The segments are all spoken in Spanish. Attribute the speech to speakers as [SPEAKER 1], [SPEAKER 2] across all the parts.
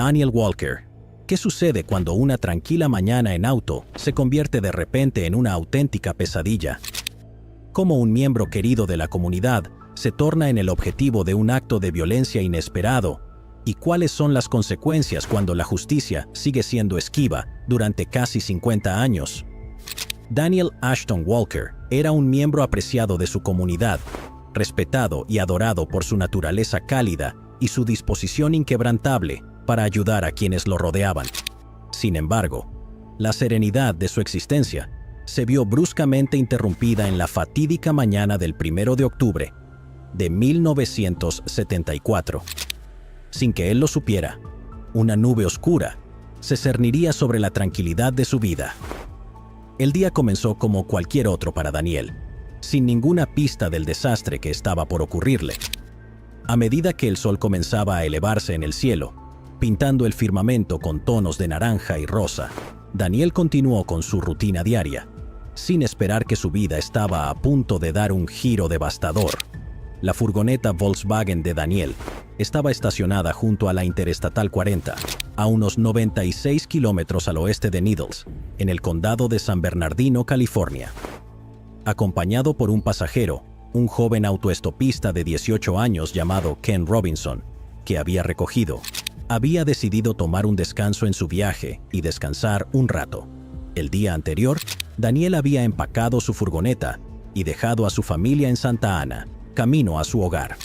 [SPEAKER 1] Daniel Walker. ¿Qué sucede cuando una tranquila mañana en auto se convierte de repente en una auténtica pesadilla? ¿Cómo un miembro querido de la comunidad se torna en el objetivo de un acto de violencia inesperado? ¿Y cuáles son las consecuencias cuando la justicia sigue siendo esquiva durante casi 50 años? Daniel Ashton Walker era un miembro apreciado de su comunidad, respetado y adorado por su naturaleza cálida y su disposición inquebrantable para ayudar a quienes lo rodeaban. Sin embargo, la serenidad de su existencia se vio bruscamente interrumpida en la fatídica mañana del 1 de octubre de 1974. Sin que él lo supiera, una nube oscura se cerniría sobre la tranquilidad de su vida. El día comenzó como cualquier otro para Daniel, sin ninguna pista del desastre que estaba por ocurrirle. A medida que el sol comenzaba a elevarse en el cielo, pintando el firmamento con tonos de naranja y rosa, Daniel continuó con su rutina diaria, sin esperar que su vida estaba a punto de dar un giro devastador. La furgoneta Volkswagen de Daniel estaba estacionada junto a la Interestatal 40, a unos 96 kilómetros al oeste de Needles, en el condado de San Bernardino, California. Acompañado por un pasajero, un joven autoestopista de 18 años llamado Ken Robinson, que había recogido, había decidido tomar un descanso en su viaje y descansar un rato. El día anterior, Daniel había empacado su furgoneta y dejado a su familia en Santa Ana, camino a su hogar.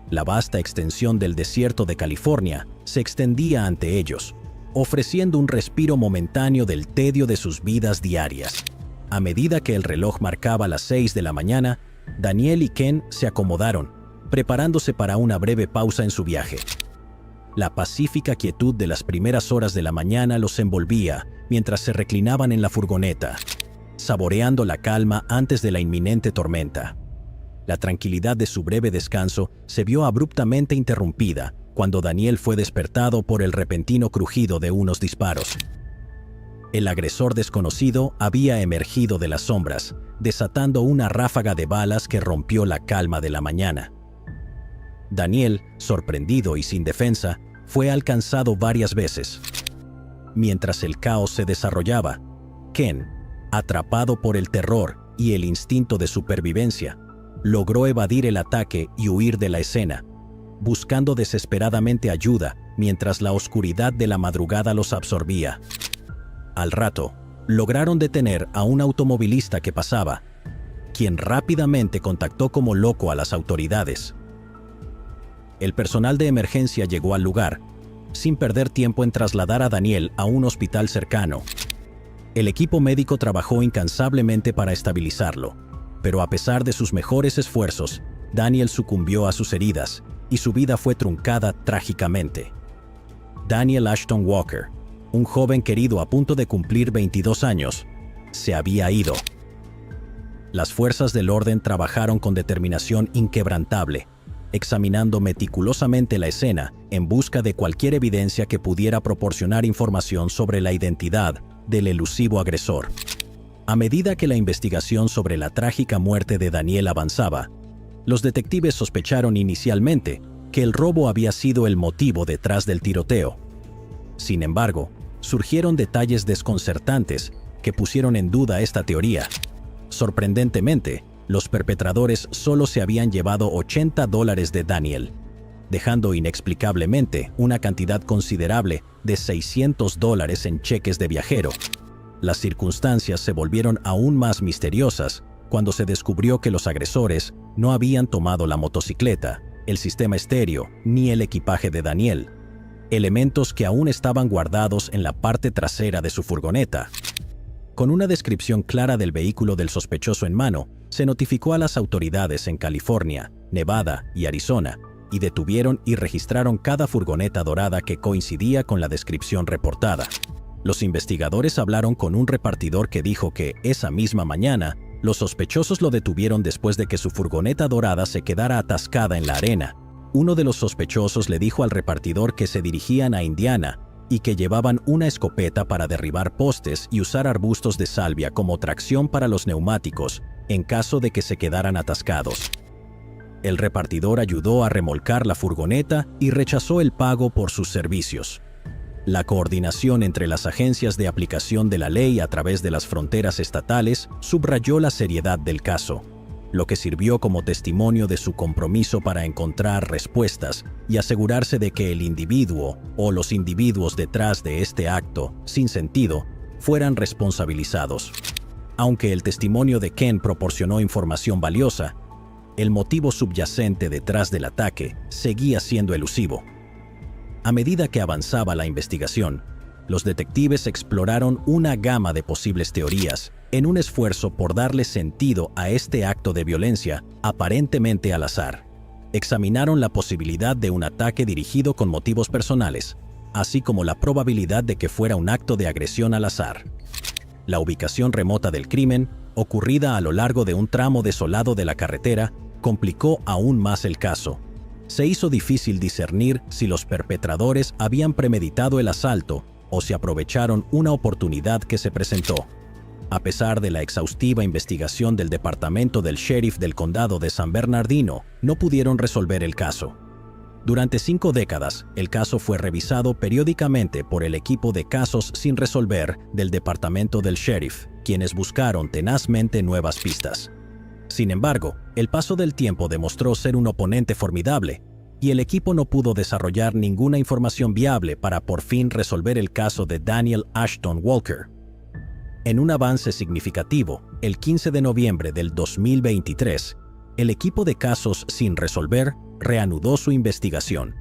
[SPEAKER 1] La vasta extensión del desierto de California se extendía ante ellos, ofreciendo un respiro momentáneo del tedio de sus vidas diarias. A medida que el reloj marcaba las 6 de la mañana, Daniel y Ken se acomodaron, preparándose para una breve pausa en su viaje. La pacífica quietud de las primeras horas de la mañana los envolvía mientras se reclinaban en la furgoneta, saboreando la calma antes de la inminente tormenta. La tranquilidad de su breve descanso se vio abruptamente interrumpida cuando Daniel fue despertado por el repentino crujido de unos disparos. El agresor desconocido había emergido de las sombras, desatando una ráfaga de balas que rompió la calma de la mañana. Daniel, sorprendido y sin defensa, fue alcanzado varias veces. Mientras el caos se desarrollaba, Ken, atrapado por el terror y el instinto de supervivencia, logró evadir el ataque y huir de la escena, buscando desesperadamente ayuda mientras la oscuridad de la madrugada los absorbía. Al rato, lograron detener a un automovilista que pasaba, quien rápidamente contactó como loco a las autoridades. El personal de emergencia llegó al lugar, sin perder tiempo en trasladar a Daniel a un hospital cercano. El equipo médico trabajó incansablemente para estabilizarlo, pero a pesar de sus mejores esfuerzos, Daniel sucumbió a sus heridas y su vida fue truncada trágicamente. Daniel Ashton Walker, un joven querido a punto de cumplir 22 años, se había ido. Las fuerzas del orden trabajaron con determinación inquebrantable, examinando meticulosamente la escena en busca de cualquier evidencia que pudiera proporcionar información sobre la identidad del elusivo agresor. A medida que la investigación sobre la trágica muerte de Daniel avanzaba, los detectives sospecharon inicialmente que el robo había sido el motivo detrás del tiroteo. Sin embargo, surgieron detalles desconcertantes que pusieron en duda esta teoría. Sorprendentemente, los perpetradores solo se habían llevado $80 de Daniel, dejando inexplicablemente una cantidad considerable de $600 en cheques de viajero. Las circunstancias se volvieron aún más misteriosas cuando se descubrió que los agresores no habían tomado la motocicleta, el sistema estéreo ni el equipaje de Daniel, elementos que aún estaban guardados en la parte trasera de su furgoneta. Con una descripción clara del vehículo del sospechoso en mano, se notificó a las autoridades en California, Nevada y Arizona, y detuvieron y registraron cada furgoneta dorada que coincidía con la descripción reportada. Los investigadores hablaron con un repartidor que dijo que, esa misma mañana, los sospechosos lo detuvieron después de que su furgoneta dorada se quedara atascada en la arena. Uno de los sospechosos le dijo al repartidor que se dirigían a Indiana y que llevaban una escopeta para derribar postes y usar arbustos de salvia como tracción para los neumáticos en caso de que se quedaran atascados. El repartidor ayudó a remolcar la furgoneta y rechazó el pago por sus servicios. La coordinación entre las agencias de aplicación de la ley a través de las fronteras estatales subrayó la seriedad del caso, lo que sirvió como testimonio de su compromiso para encontrar respuestas y asegurarse de que el individuo o los individuos detrás de este acto sin sentido fueran responsabilizados. Aunque el testimonio de Ken proporcionó información valiosa, el motivo subyacente detrás del ataque seguía siendo elusivo. A medida que avanzaba la investigación, los detectives exploraron una gama de posibles teorías en un esfuerzo por darle sentido a este acto de violencia aparentemente al azar. Examinaron la posibilidad de un ataque dirigido con motivos personales, así como la probabilidad de que fuera un acto de agresión al azar. La ubicación remota del crimen, ocurrida a lo largo de un tramo desolado de la carretera, complicó aún más el caso. Se hizo difícil discernir si los perpetradores habían premeditado el asalto o si aprovecharon una oportunidad que se presentó. A pesar de la exhaustiva investigación del Departamento del Sheriff del Condado de San Bernardino, no pudieron resolver el caso. Durante 5 décadas, el caso fue revisado periódicamente por el equipo de casos sin resolver del Departamento del Sheriff, quienes buscaron tenazmente nuevas pistas. Sin embargo, el paso del tiempo demostró ser un oponente formidable, y el equipo no pudo desarrollar ninguna información viable para por fin resolver el caso de Daniel Ashton Walker. En un avance significativo, el 15 de noviembre del 2023, el equipo de casos sin resolver reanudó su investigación.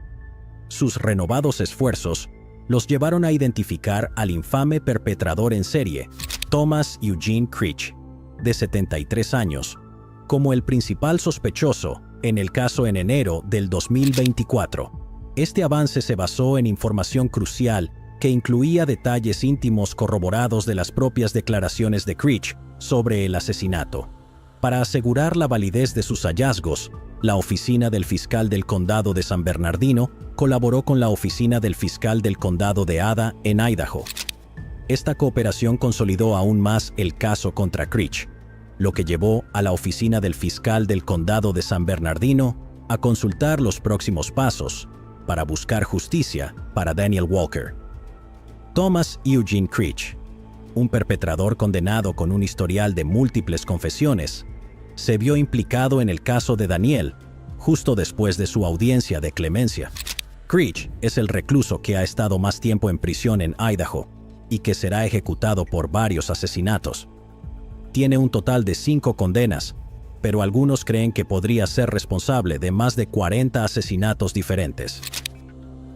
[SPEAKER 1] Sus renovados esfuerzos los llevaron a identificar al infame perpetrador en serie, Thomas Eugene Creech, de 73 años, como el principal sospechoso en el caso en enero del 2024. Este avance se basó en información crucial que incluía detalles íntimos corroborados de las propias declaraciones de Creech sobre el asesinato. Para asegurar la validez de sus hallazgos, la oficina del fiscal del condado de San Bernardino colaboró con la oficina del fiscal del condado de Ada en Idaho. Esta cooperación consolidó aún más el caso contra Creech, lo que llevó a la oficina del fiscal del condado de San Bernardino a consultar los próximos pasos para buscar justicia para Daniel Walker. Thomas Eugene Creech, un perpetrador condenado con un historial de múltiples confesiones, se vio implicado en el caso de Daniel justo después de su audiencia de clemencia. Creech es el recluso que ha estado más tiempo en prisión en Idaho y que será ejecutado por varios asesinatos. Tiene un total de 5 condenas, pero algunos creen que podría ser responsable de más de 40 asesinatos diferentes.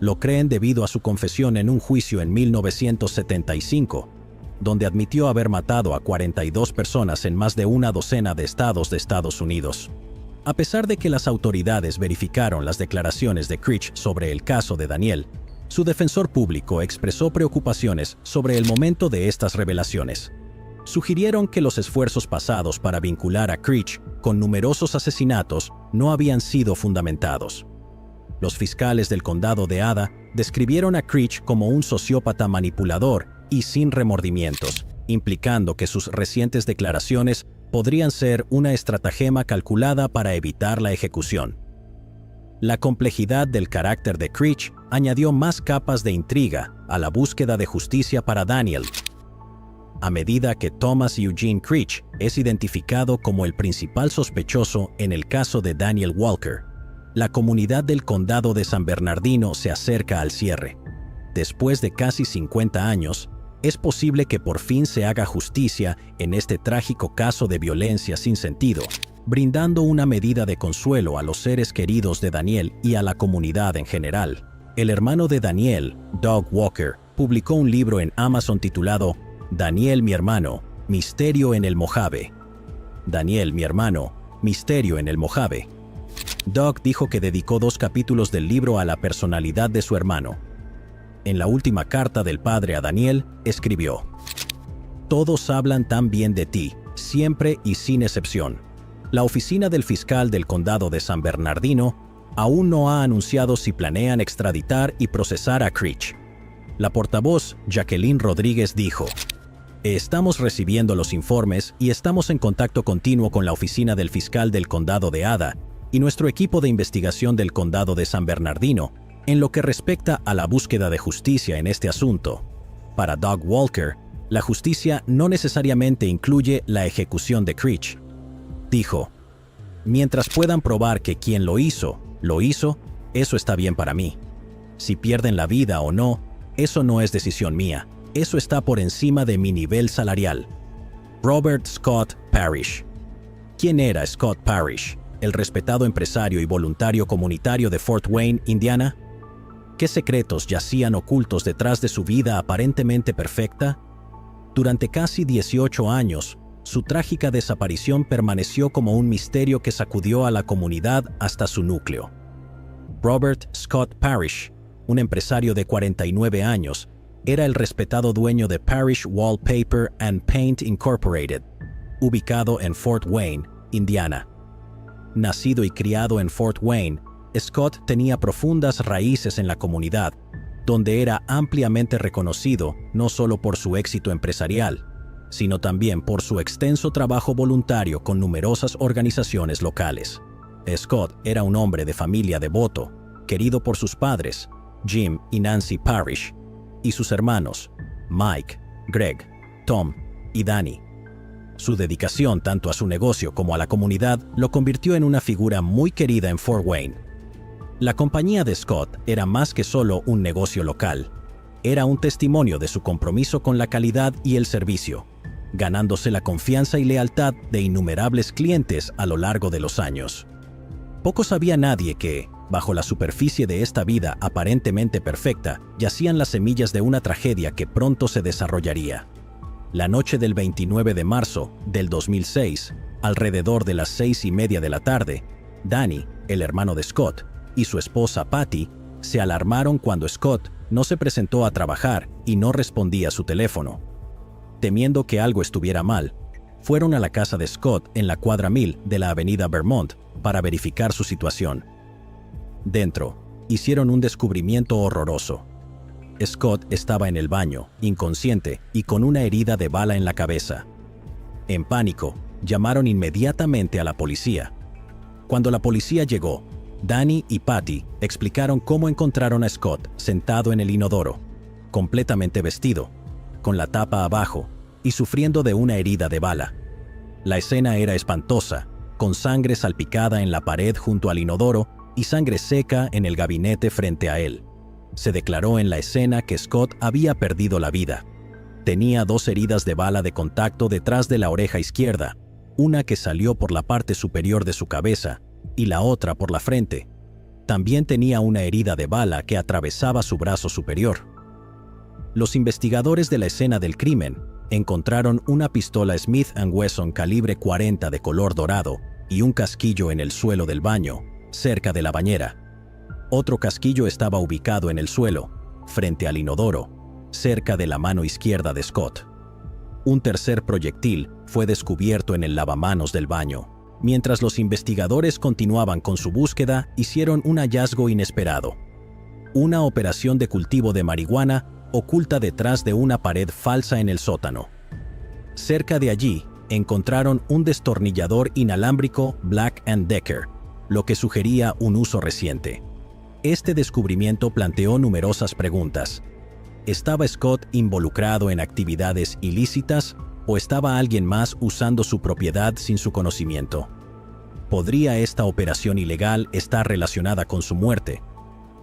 [SPEAKER 1] Lo creen debido a su confesión en un juicio en 1975, donde admitió haber matado a 42 personas en más de una docena de estados de Estados Unidos. A pesar de que las autoridades verificaron las declaraciones de Creech sobre el caso de Daniel, su defensor público expresó preocupaciones sobre el momento de estas revelaciones. Sugirieron que los esfuerzos pasados para vincular a Creech con numerosos asesinatos no habían sido fundamentados. Los fiscales del condado de Ada describieron a Creech como un sociópata manipulador y sin remordimientos, implicando que sus recientes declaraciones podrían ser una estratagema calculada para evitar la ejecución. La complejidad del carácter de Creech añadió más capas de intriga a la búsqueda de justicia para Daniel. A medida que Thomas Eugene Creech es identificado como el principal sospechoso en el caso de Daniel Walker, la comunidad del condado de San Bernardino se acerca al cierre. Después de casi 50 años, es posible que por fin se haga justicia en este trágico caso de violencia sin sentido, brindando una medida de consuelo a los seres queridos de Daniel y a la comunidad en general. El hermano de Daniel, Doug Walker, publicó un libro en Amazon titulado Daniel, mi hermano, Misterio en el Mojave. Daniel, mi hermano, Misterio en el Mojave. Doug dijo que dedicó 2 capítulos del libro a la personalidad de su hermano. En la última carta del padre a Daniel, escribió: «Todos hablan tan bien de ti, siempre y sin excepción. La oficina del fiscal del condado de San Bernardino aún no ha anunciado si planean extraditar y procesar a Creech». La portavoz, Jacqueline Rodríguez, dijo: «Estamos recibiendo los informes y estamos en contacto continuo con la oficina del fiscal del condado de Ada y nuestro equipo de investigación del condado de San Bernardino En lo que respecta a la búsqueda de justicia en este asunto, para Doug Walker, la justicia no necesariamente incluye la ejecución de Creech. Dijo, mientras puedan probar que quien lo hizo, eso está bien para mí. Si pierden la vida o no, eso no es decisión mía. Eso está por encima de mi nivel salarial. Robert Scott Parrish. ¿Quién era Scott Parrish, el respetado empresario y voluntario comunitario de Fort Wayne, Indiana? ¿Qué secretos yacían ocultos detrás de su vida aparentemente perfecta? Durante casi 18 años, su trágica desaparición permaneció como un misterio que sacudió a la comunidad hasta su núcleo. Robert Scott Parrish, un empresario de 49 años, era el respetado dueño de Parrish Wallpaper and Paint Incorporated, ubicado en Fort Wayne, Indiana. Nacido y criado en Fort Wayne, Scott tenía profundas raíces en la comunidad, donde era ampliamente reconocido no solo por su éxito empresarial, sino también por su extenso trabajo voluntario con numerosas organizaciones locales. Scott era un hombre de familia devoto, querido por sus padres, Jim y Nancy Parrish, y sus hermanos, Mike, Greg, Tom y Danny. Su dedicación tanto a su negocio como a la comunidad lo convirtió en una figura muy querida en Fort Wayne. La compañía de Scott era más que solo un negocio local. Era un testimonio de su compromiso con la calidad y el servicio, ganándose la confianza y lealtad de innumerables clientes a lo largo de los años. Poco sabía nadie que, bajo la superficie de esta vida aparentemente perfecta, yacían las semillas de una tragedia que pronto se desarrollaría. La noche del 29 de marzo del 2006, alrededor de las 6:30 de la tarde, Danny, el hermano de Scott, y su esposa Patty se alarmaron cuando Scott no se presentó a trabajar y no respondía a su teléfono. Temiendo que algo estuviera mal, fueron a la casa de Scott en la cuadra 1000 de la avenida Vermont para verificar su situación. Dentro, hicieron un descubrimiento horroroso. Scott estaba en el baño, inconsciente y con una herida de bala en la cabeza. En pánico, llamaron inmediatamente a la policía. Cuando la policía llegó, Danny y Patty explicaron cómo encontraron a Scott sentado en el inodoro, completamente vestido, con la tapa abajo y sufriendo de una herida de bala. La escena era espantosa, con sangre salpicada en la pared junto al inodoro y sangre seca en el gabinete frente a él. Se declaró en la escena que Scott había perdido la vida. Tenía 2 heridas de bala de contacto detrás de la oreja izquierda, una que salió por la parte superior de su cabeza y la otra por la frente. También tenía una herida de bala que atravesaba su brazo superior. Los investigadores de la escena del crimen encontraron una pistola Smith & Wesson calibre 40 de color dorado y un casquillo en el suelo del baño, cerca de la bañera. Otro casquillo estaba ubicado en el suelo, frente al inodoro, cerca de la mano izquierda de Scott. Un tercer proyectil fue descubierto en el lavamanos del baño. Mientras los investigadores continuaban con su búsqueda, hicieron un hallazgo inesperado. Una operación de cultivo de marihuana oculta detrás de una pared falsa en el sótano. Cerca de allí, encontraron un destornillador inalámbrico Black & Decker, lo que sugería un uso reciente. Este descubrimiento planteó numerosas preguntas. ¿Estaba Scott involucrado en actividades ilícitas o estaba alguien más usando su propiedad sin su conocimiento? ¿Podría esta operación ilegal estar relacionada con su muerte?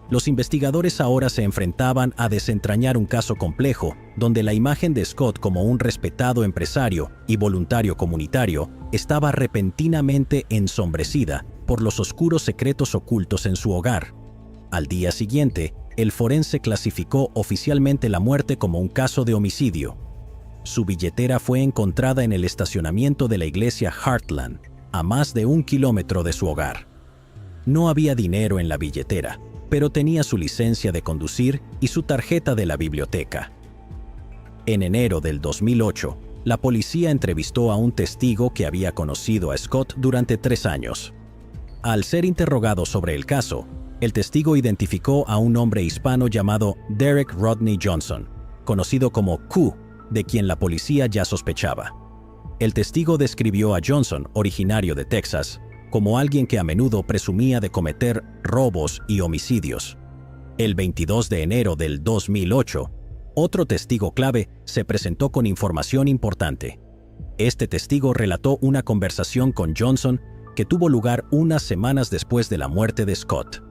[SPEAKER 1] Los investigadores ahora se enfrentaban a desentrañar un caso complejo, donde la imagen de Scott como un respetado empresario y voluntario comunitario estaba repentinamente ensombrecida por los oscuros secretos ocultos en su hogar. Al día siguiente, el forense clasificó oficialmente la muerte como un caso de homicidio. Su billetera fue encontrada en el estacionamiento de la iglesia Heartland, a más de 1 kilómetro de su hogar. No había dinero en la billetera, pero tenía su licencia de conducir y su tarjeta de la biblioteca. En enero del 2008, la policía entrevistó a un testigo que había conocido a Scott durante 3 años. Al ser interrogado sobre el caso, el testigo identificó a un hombre hispano llamado Derek Rodney Johnson, conocido como Q, de quien la policía ya sospechaba. El testigo describió a Johnson, originario de Texas, como alguien que a menudo presumía de cometer robos y homicidios. El 22 de enero del 2008, otro testigo clave se presentó con información importante. Este testigo relató una conversación con Johnson que tuvo lugar unas semanas después de la muerte de Scott.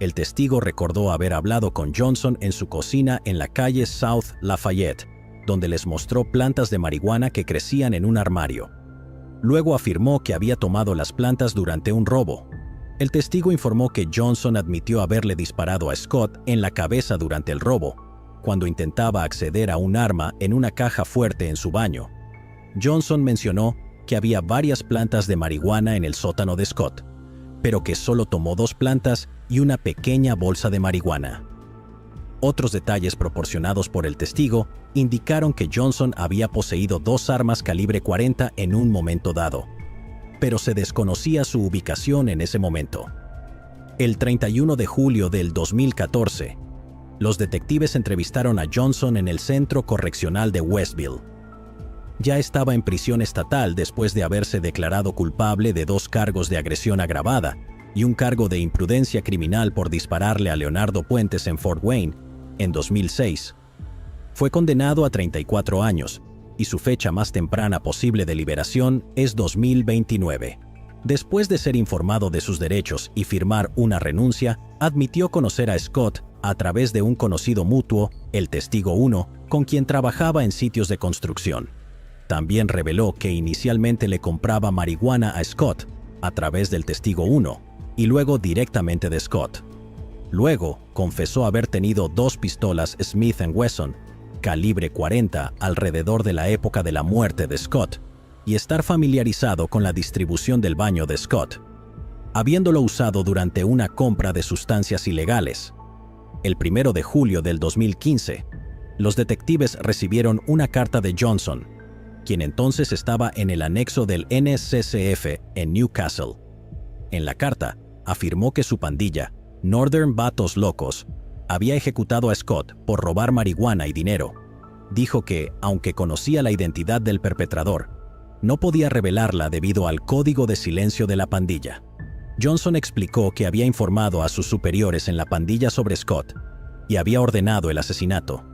[SPEAKER 1] El testigo recordó haber hablado con Johnson en su cocina en la calle South Lafayette, donde les mostró plantas de marihuana que crecían en un armario. Luego afirmó que había tomado las plantas durante un robo. El testigo informó que Johnson admitió haberle disparado a Scott en la cabeza durante el robo, cuando intentaba acceder a un arma en una caja fuerte en su baño. Johnson mencionó que había varias plantas de marihuana en el sótano de Scott, pero que solo tomó 2 plantas y una pequeña bolsa de marihuana. Otros detalles proporcionados por el testigo indicaron que Johnson había poseído 2 armas calibre 40 en un momento dado, pero se desconocía su ubicación en ese momento. El 31 de julio del 2014, los detectives entrevistaron a Johnson en el Centro Correccional de Westville. Ya estaba en prisión estatal después de haberse declarado culpable de 2 cargos de agresión agravada y un cargo de imprudencia criminal por dispararle a Leonardo Puentes en Fort Wayne en 2006. Fue condenado a 34 años y su fecha más temprana posible de liberación es 2029. Después de ser informado de sus derechos y firmar una renuncia, admitió conocer a Scott a través de un conocido mutuo, el Testigo 1, con quien trabajaba en sitios de construcción. También reveló que inicialmente le compraba marihuana a Scott a través del Testigo 1 y luego directamente de Scott. Luego, confesó haber tenido 2 pistolas Smith & Wesson, calibre 40, alrededor de la época de la muerte de Scott, y estar familiarizado con la distribución del baño de Scott, habiéndolo usado durante una compra de sustancias ilegales. El 1 de julio del 2015, los detectives recibieron una carta de Johnson, quien entonces estaba en el anexo del NSCF en Newcastle. En la carta, afirmó que su pandilla, Northern Vatos Locos, había ejecutado a Scott por robar marihuana y dinero. Dijo que, aunque conocía la identidad del perpetrador, no podía revelarla debido al código de silencio de la pandilla. Johnson explicó que había informado a sus superiores en la pandilla sobre Scott y había ordenado el asesinato.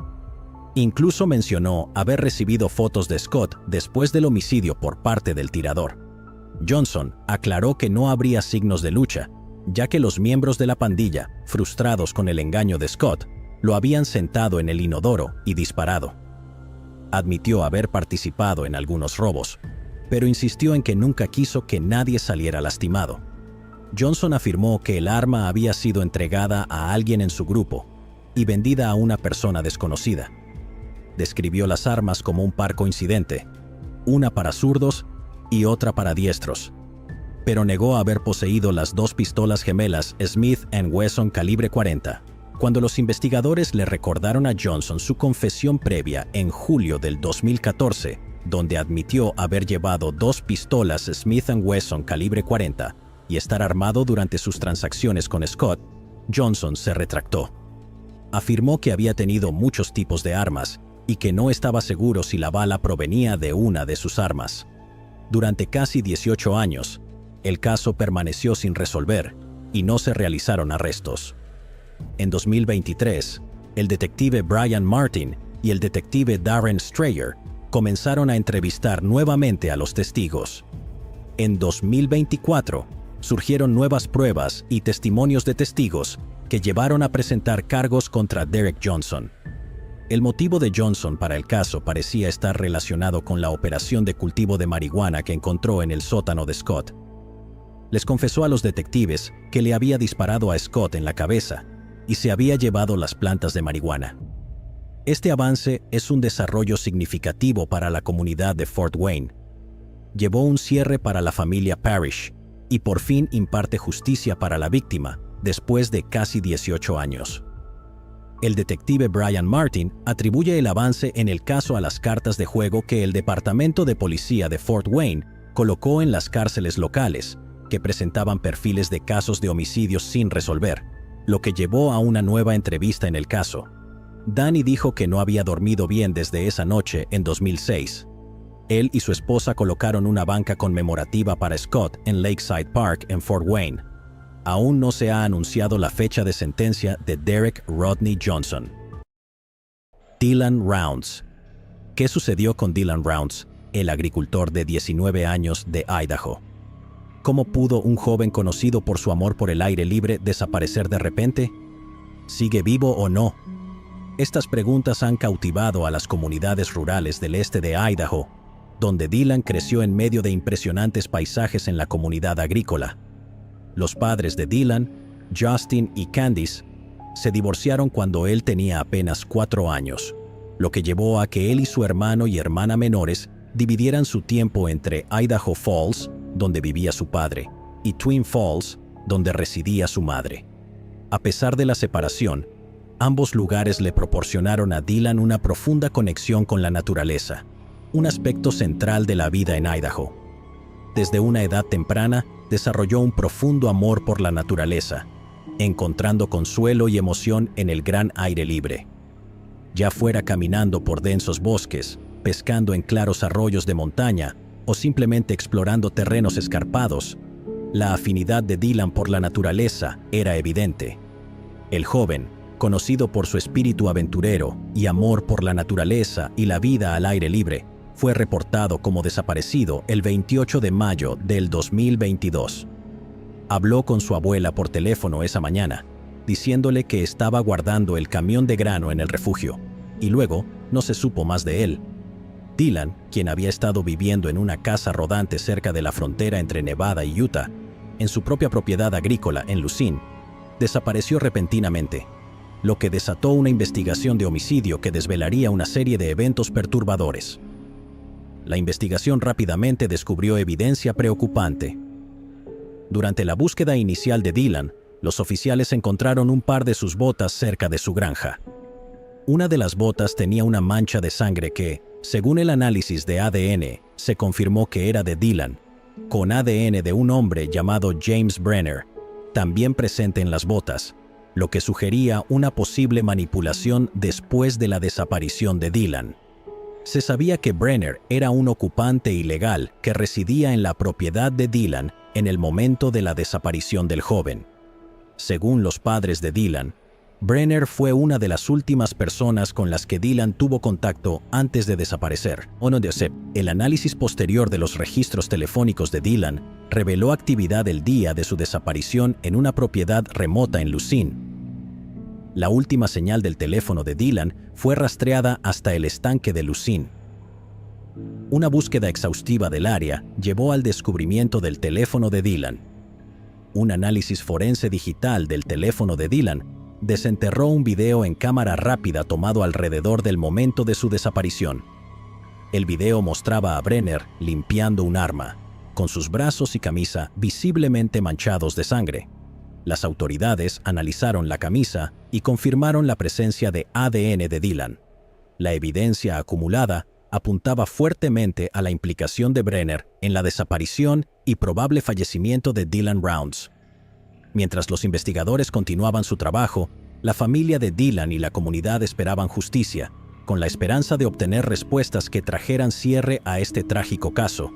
[SPEAKER 1] Incluso mencionó haber recibido fotos de Scott después del homicidio por parte del tirador. Johnson aclaró que no habría signos de lucha, ya que los miembros de la pandilla, frustrados con el engaño de Scott, lo habían sentado en el inodoro y disparado. Admitió haber participado en algunos robos, pero insistió en que nunca quiso que nadie saliera lastimado. Johnson afirmó que el arma había sido entregada a alguien en su grupo y vendida a una persona desconocida. Describió las armas como un par coincidente, una para zurdos y otra para diestros, pero negó haber poseído las 2 pistolas gemelas Smith & Wesson calibre 40. Cuando los investigadores le recordaron a Johnson su confesión previa en julio del 2014, donde admitió haber llevado 2 pistolas Smith & Wesson calibre 40 y estar armado durante sus transacciones con Scott, Johnson se retractó. Afirmó que había tenido muchos tipos de armas y que no estaba seguro si la bala provenía de una de sus armas. Durante casi 18 años, el caso permaneció sin resolver y no se realizaron arrestos. En 2023, el detective Brian Martin y el detective Darren Strayer comenzaron a entrevistar nuevamente a los testigos. En 2024, surgieron nuevas pruebas y testimonios de testigos que llevaron a presentar cargos contra Derek Johnson. El motivo de Johnson para el caso parecía estar relacionado con la operación de cultivo de marihuana que encontró en el sótano de Scott. Les confesó a los detectives que le había disparado a Scott en la cabeza y se había llevado las plantas de marihuana. Este avance es un desarrollo significativo para la comunidad de Fort Wayne. Llevó un cierre para la familia Parrish y por fin imparte justicia para la víctima después de casi 18 años. El detective Brian Martin atribuye el avance en el caso a las cartas de juego que el Departamento de Policía de Fort Wayne colocó en las cárceles locales, que presentaban perfiles de casos de homicidios sin resolver, lo que llevó a una nueva entrevista en el caso. Danny dijo que no había dormido bien desde esa noche en 2006. Él y su esposa colocaron una banca conmemorativa para Scott en Lakeside Park en Fort Wayne. aún no se ha anunciado la fecha de sentencia de Derek Rodney Johnson. Dylan Rounds. ¿Qué sucedió con Dylan Rounds, el agricultor de 19 años de Idaho? ¿Cómo pudo un joven conocido por su amor por el aire libre desaparecer de repente? ¿Sigue vivo o no? Estas preguntas han cautivado a las comunidades rurales del este de Idaho, donde Dylan creció en medio de impresionantes paisajes en la comunidad agrícola. Los padres de Dylan, Justin y Candice, se divorciaron cuando él tenía apenas 4 años, lo que llevó a que él y su hermano y hermana menores dividieran su tiempo entre Idaho Falls, donde vivía su padre, y Twin Falls, donde residía su madre. A pesar de la separación, ambos lugares le proporcionaron a Dylan una profunda conexión con la naturaleza, un aspecto central de la vida en Idaho. Desde una edad temprana, desarrolló un profundo amor por la naturaleza, encontrando consuelo y emoción en el gran aire libre. Ya fuera caminando por densos bosques, pescando en claros arroyos de montaña o simplemente explorando terrenos escarpados, la afinidad de Dylan por la naturaleza era evidente. El joven, conocido por su espíritu aventurero y amor por la naturaleza y la vida al aire libre, fue reportado como desaparecido el 28 de mayo del 2022. Habló con su abuela por teléfono esa mañana, diciéndole que estaba guardando el camión de grano en el refugio, y luego no se supo más de él. Dylan, quien había estado viviendo en una casa rodante cerca de la frontera entre Nevada y Utah, en su propia propiedad agrícola en Lucin, desapareció repentinamente, lo que desató una investigación de homicidio que desvelaría una serie de eventos perturbadores. La investigación rápidamente descubrió evidencia preocupante. Durante la búsqueda inicial de Dylan, los oficiales encontraron un par de sus botas cerca de su granja. Una de las botas tenía una mancha de sangre que, según el análisis de ADN, se confirmó que era de Dylan, con ADN de un hombre llamado James Brenner, también presente en las botas, lo que sugería una posible manipulación después de la desaparición de Dylan. Se sabía que Brenner era un ocupante ilegal que residía en la propiedad de Dylan en el momento de la desaparición del joven. Según los padres de Dylan, Brenner fue una de las últimas personas con las que Dylan tuvo contacto antes de desaparecer. El análisis posterior de los registros telefónicos de Dylan reveló actividad el día de su desaparición en una propiedad remota en Lucin. La última señal del teléfono de Dylan fue rastreada hasta el estanque de Lucin. Una búsqueda exhaustiva del área llevó al descubrimiento del teléfono de Dylan. Un análisis forense digital del teléfono de Dylan desenterró un video en cámara rápida tomado alrededor del momento de su desaparición. El video mostraba a Brenner limpiando un arma, con sus brazos y camisa visiblemente manchados de sangre. Las autoridades analizaron la camisa y confirmaron la presencia de ADN de Dylan. La evidencia acumulada apuntaba fuertemente a la implicación de Brenner en la desaparición y probable fallecimiento de Dylan Rounds. Mientras los investigadores continuaban su trabajo, la familia de Dylan y la comunidad esperaban justicia, con la esperanza de obtener respuestas que trajeran cierre a este trágico caso.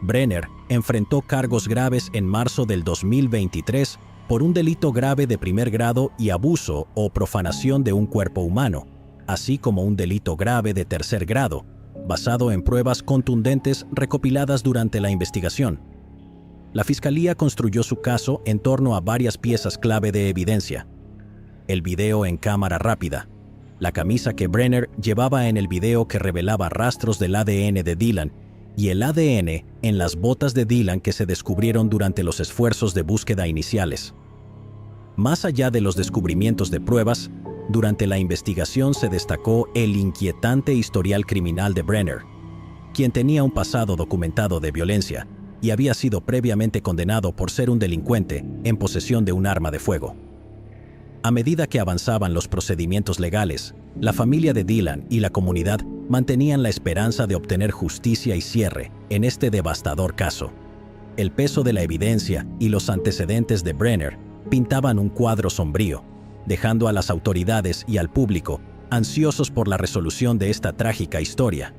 [SPEAKER 1] Brenner enfrentó cargos graves en marzo del 2023 por un delito grave de primer grado y abuso o profanación de un cuerpo humano, así como un delito grave de tercer grado, basado en pruebas contundentes recopiladas durante la investigación. La fiscalía construyó su caso en torno a varias piezas clave de evidencia. El video en cámara rápida, la camisa que Brenner llevaba en el video que revelaba rastros del ADN de Dylan y el ADN en las botas de Dylan que se descubrieron durante los esfuerzos de búsqueda iniciales. Más allá de los descubrimientos de pruebas, durante la investigación se destacó el inquietante historial criminal de Brenner, quien tenía un pasado documentado de violencia y había sido previamente condenado por ser un delincuente en posesión de un arma de fuego. A medida que avanzaban los procedimientos legales, la familia de Dylan y la comunidad mantenían la esperanza de obtener justicia y cierre en este devastador caso. El peso de la evidencia y los antecedentes de Brenner pintaban un cuadro sombrío, dejando a las autoridades y al público ansiosos por la resolución de esta trágica historia.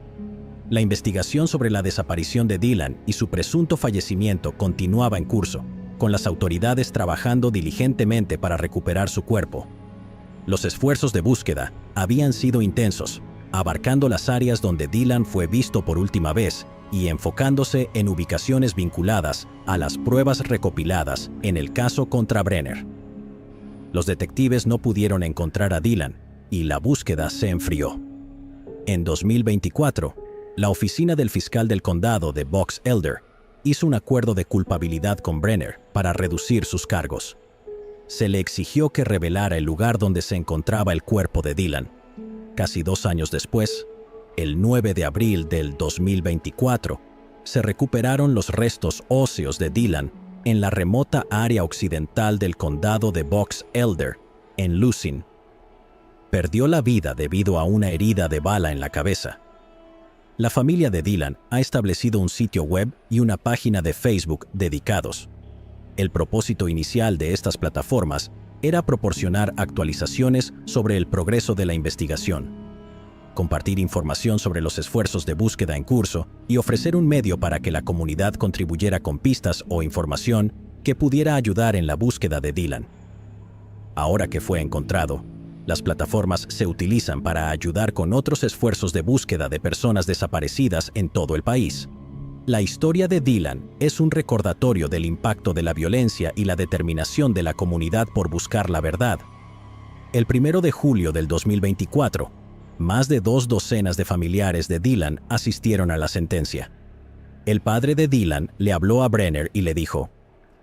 [SPEAKER 1] La investigación sobre la desaparición de Dylan y su presunto fallecimiento continuaba en curso, con las autoridades trabajando diligentemente para recuperar su cuerpo. Los esfuerzos de búsqueda habían sido intensos, abarcando las áreas donde Dylan fue visto por última vez y enfocándose en ubicaciones vinculadas a las pruebas recopiladas en el caso contra Brenner. Los detectives no pudieron encontrar a Dylan y la búsqueda se enfrió. En 2024, la oficina del fiscal del condado de Box Elder hizo un acuerdo de culpabilidad con Brenner para reducir sus cargos. Se le exigió que revelara el lugar donde se encontraba el cuerpo de Dylan. Casi 2 años después, el 9 de abril del 2024, se recuperaron los restos óseos de Dylan en la remota área occidental del condado de Box Elder, en Lucin. Perdió la vida debido a una herida de bala en la cabeza. La familia de Dylan ha establecido un sitio web y una página de Facebook dedicados. El propósito inicial de estas plataformas era proporcionar actualizaciones sobre el progreso de la investigación, compartir información sobre los esfuerzos de búsqueda en curso y ofrecer un medio para que la comunidad contribuyera con pistas o información que pudiera ayudar en la búsqueda de Dylan. Ahora que fue encontrado, las plataformas se utilizan para ayudar con otros esfuerzos de búsqueda de personas desaparecidas en todo el país. La historia de Dylan es un recordatorio del impacto de la violencia y la determinación de la comunidad por buscar la verdad. El 1 de julio del 2024, más de 2 docenas de familiares de Dylan asistieron a la sentencia. El padre de Dylan le habló a Brenner y le dijo: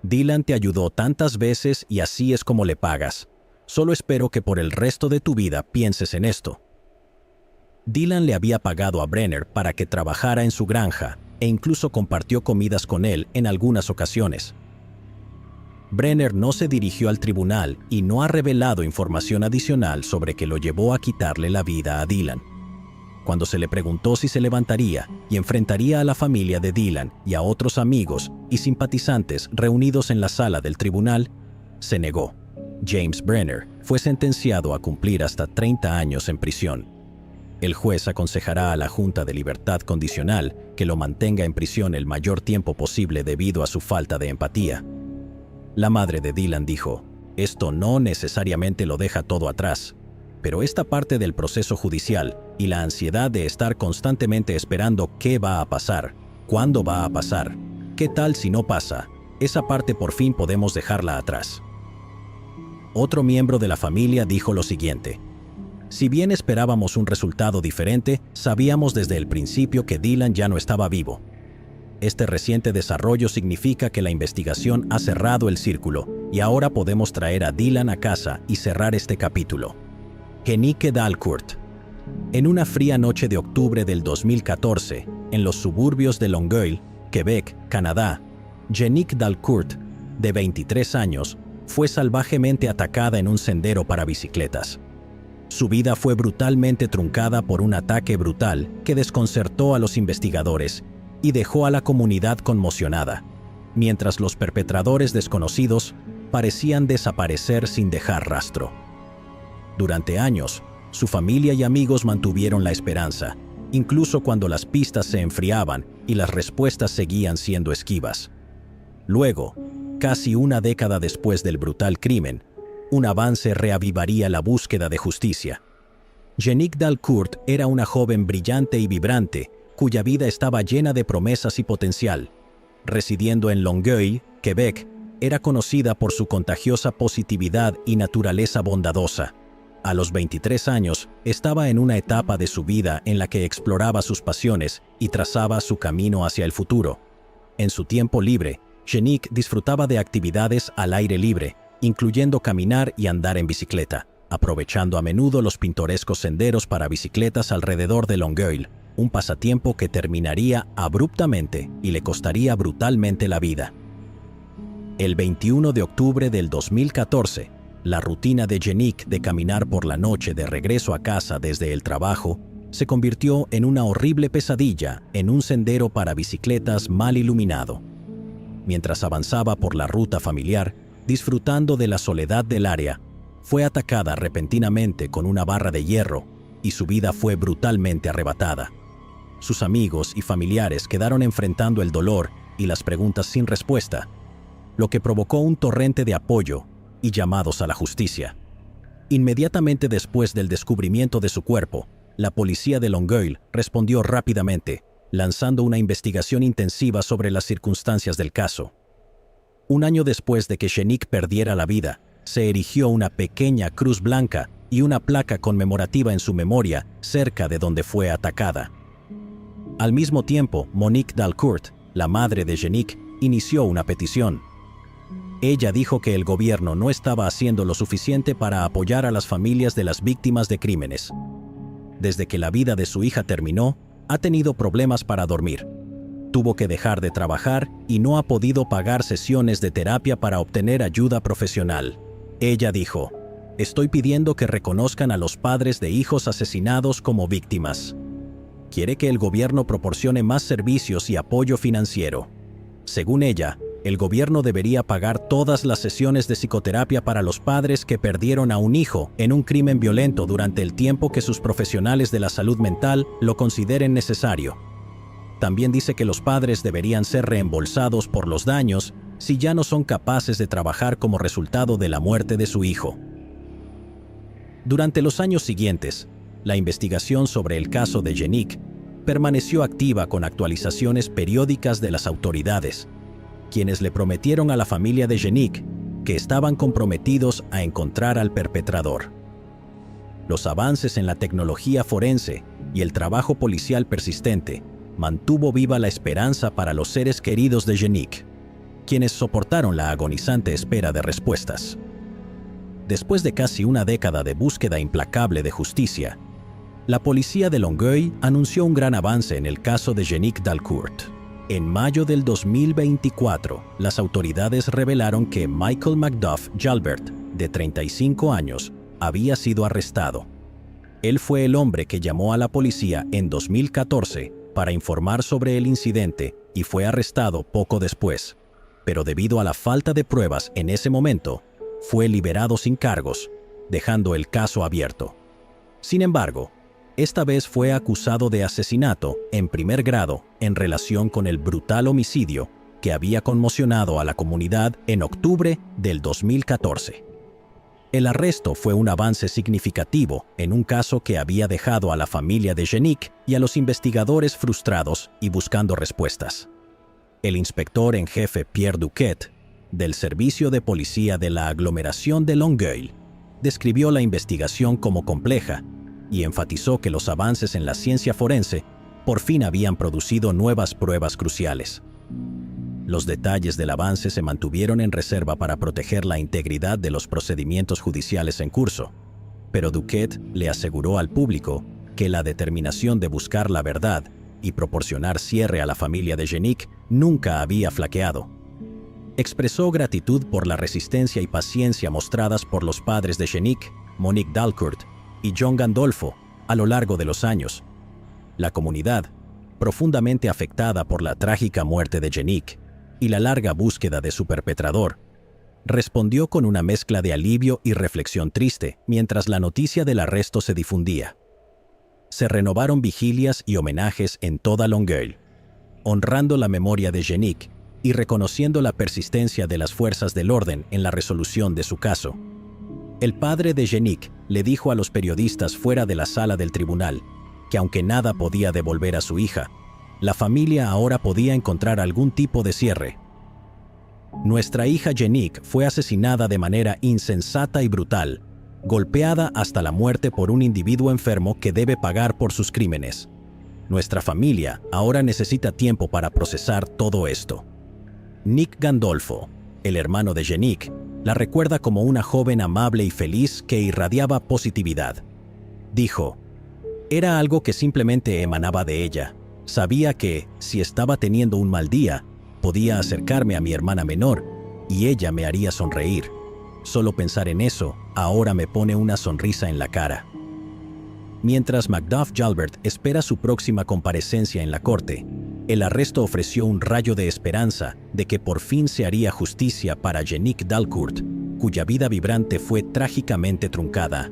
[SPEAKER 1] «Dylan te ayudó tantas veces y así es como le pagas. Solo espero que por el resto de tu vida pienses en esto». Dylan le había pagado a Brenner para que trabajara en su granja e incluso compartió comidas con él en algunas ocasiones. Brenner no se dirigió al tribunal y no ha revelado información adicional sobre que lo llevó a quitarle la vida a Dylan. Cuando se le preguntó si se levantaría y enfrentaría a la familia de Dylan y a otros amigos y simpatizantes reunidos en la sala del tribunal, se negó. James Brenner fue sentenciado a cumplir hasta 30 años en prisión. El juez aconsejará a la Junta de Libertad Condicional que lo mantenga en prisión el mayor tiempo posible debido a su falta de empatía. La madre de Dylan dijo: «Esto no necesariamente lo deja todo atrás, pero esta parte del proceso judicial y la ansiedad de estar constantemente esperando qué va a pasar, cuándo va a pasar, qué tal si no pasa, esa parte por fin podemos dejarla atrás». Otro miembro de la familia dijo lo siguiente: «Si bien esperábamos un resultado diferente, sabíamos desde el principio que Dylan ya no estaba vivo. Este reciente desarrollo significa que la investigación ha cerrado el círculo y ahora podemos traer a Dylan a casa y cerrar este capítulo». Jenique Dalcourt. En una fría noche de octubre del 2014, en los suburbios de Longueuil, Quebec, Canadá, Jenique Dalcourt, de 23 años, fue salvajemente atacada en un sendero para bicicletas. Su vida fue brutalmente truncada por un ataque brutal que desconcertó a los investigadores y dejó a la comunidad conmocionada, mientras los perpetradores desconocidos parecían desaparecer sin dejar rastro. Durante años, su familia y amigos mantuvieron la esperanza, incluso cuando las pistas se enfriaban y las respuestas seguían siendo esquivas. Luego, casi una década después del brutal crimen, un avance reavivaría la búsqueda de justicia. Jenique Dalcourt era una joven brillante y vibrante, cuya vida estaba llena de promesas y potencial. Residiendo en Longueuil, Quebec, era conocida por su contagiosa positividad y naturaleza bondadosa. A los 23 años, estaba en una etapa de su vida en la que exploraba sus pasiones y trazaba su camino hacia el futuro. En su tiempo libre, Jenique disfrutaba de actividades al aire libre, incluyendo caminar y andar en bicicleta, aprovechando a menudo los pintorescos senderos para bicicletas alrededor de Longueuil, un pasatiempo que terminaría abruptamente y le costaría brutalmente la vida. El 21 de octubre del 2014, la rutina de Jenique de caminar por la noche de regreso a casa desde el trabajo se convirtió en una horrible pesadilla en un sendero para bicicletas mal iluminado. Mientras avanzaba por la ruta familiar, disfrutando de la soledad del área, fue atacada repentinamente con una barra de hierro y su vida fue brutalmente arrebatada. Sus amigos y familiares quedaron enfrentando el dolor y las preguntas sin respuesta. lo que provocó un torrente de apoyo y llamados a la justicia. Inmediatamente después del descubrimiento de su cuerpo, la policía de Longueuil respondió rápidamente, lanzando una investigación intensiva sobre las circunstancias del caso. Un año después de que Jeannick perdiera la vida, se erigió una pequeña cruz blanca y una placa conmemorativa en su memoria cerca de donde fue atacada. Al mismo tiempo, Monique Dalcourt, la madre de Jeannick, inició una petición. Ella dijo que el gobierno no estaba haciendo lo suficiente para apoyar a las familias de las víctimas de crímenes. Desde que la vida de su hija terminó, ha tenido problemas para dormir. Tuvo que dejar de trabajar y no ha podido pagar sesiones de terapia para obtener ayuda profesional. Ella dijo, «Estoy pidiendo que reconozcan a los padres de hijos asesinados como víctimas. Quiere que el gobierno proporcione más servicios y apoyo financiero». Según ella, el gobierno debería pagar todas las sesiones de psicoterapia para los padres que perdieron a un hijo en un crimen violento durante el tiempo que sus profesionales de la salud mental lo consideren necesario. También dice que los padres deberían ser reembolsados por los daños si ya no son capaces de trabajar como resultado de la muerte de su hijo. Durante los años siguientes, la investigación sobre el caso de Jeannick permaneció activa con actualizaciones periódicas de las autoridades, quienes le prometieron a la familia de Jeannick que estaban comprometidos a encontrar al perpetrador. Los avances en la tecnología forense y el trabajo policial persistente mantuvo viva la esperanza para los seres queridos de Jeannick, quienes soportaron la agonizante espera de respuestas. Después de casi una década de búsqueda implacable de justicia, la policía de Longueuil anunció un gran avance en el caso de Jeannick Dalcourt. En mayo del 2024, las autoridades revelaron que Michael Macduff Jalbert, de 35 años, había sido arrestado. Él fue el hombre que llamó a la policía en 2014 para informar sobre el incidente y fue arrestado poco después, pero debido a la falta de pruebas en ese momento, fue liberado sin cargos, dejando el caso abierto. Sin embargo, esta vez fue acusado de asesinato en primer grado en relación con el brutal homicidio que había conmocionado a la comunidad en octubre del 2014. El arresto fue un avance significativo en un caso que había dejado a la familia de Jeannick y a los investigadores frustrados y buscando respuestas. El inspector en jefe Pierre Duquette, del Servicio de Policía de la Aglomeración de Longueuil, describió la investigación como compleja y enfatizó que los avances en la ciencia forense por fin habían producido nuevas pruebas cruciales. Los detalles del avance se mantuvieron en reserva para proteger la integridad de los procedimientos judiciales en curso, pero Duquette le aseguró al público que la determinación de buscar la verdad y proporcionar cierre a la familia de Jeannick nunca había flaqueado. Expresó gratitud por la resistencia y paciencia mostradas por los padres de Jeannick, Monique Dalcourt y John Gandolfo a lo largo de los años. La comunidad, profundamente afectada por la trágica muerte de Jeannick y la larga búsqueda de su perpetrador, respondió con una mezcla de alivio y reflexión triste mientras la noticia del arresto se difundía. Se renovaron vigilias y homenajes en toda Longueuil, honrando la memoria de Jeannick y reconociendo la persistencia de las fuerzas del orden en la resolución de su caso. El padre de Jeannick le dijo a los periodistas fuera de la sala del tribunal que aunque nada podía devolver a su hija, la familia ahora podía encontrar algún tipo de cierre. Nuestra hija Jeannick fue asesinada de manera insensata y brutal, golpeada hasta la muerte por un individuo enfermo que debe pagar por sus crímenes. Nuestra familia ahora necesita tiempo para procesar todo esto. Nick Gandolfo, el hermano de Jeannick, la recuerda como una joven amable y feliz que irradiaba positividad. Dijo, «Era algo que simplemente emanaba de ella. Sabía que, si estaba teniendo un mal día, podía acercarme a mi hermana menor y ella me haría sonreír. Solo pensar en eso ahora me pone una sonrisa en la cara». Mientras Macduff Jalbert espera su próxima comparecencia en la corte, el arresto ofreció un rayo de esperanza de que por fin se haría justicia para Jeannick Dalcourt, cuya vida vibrante fue trágicamente truncada.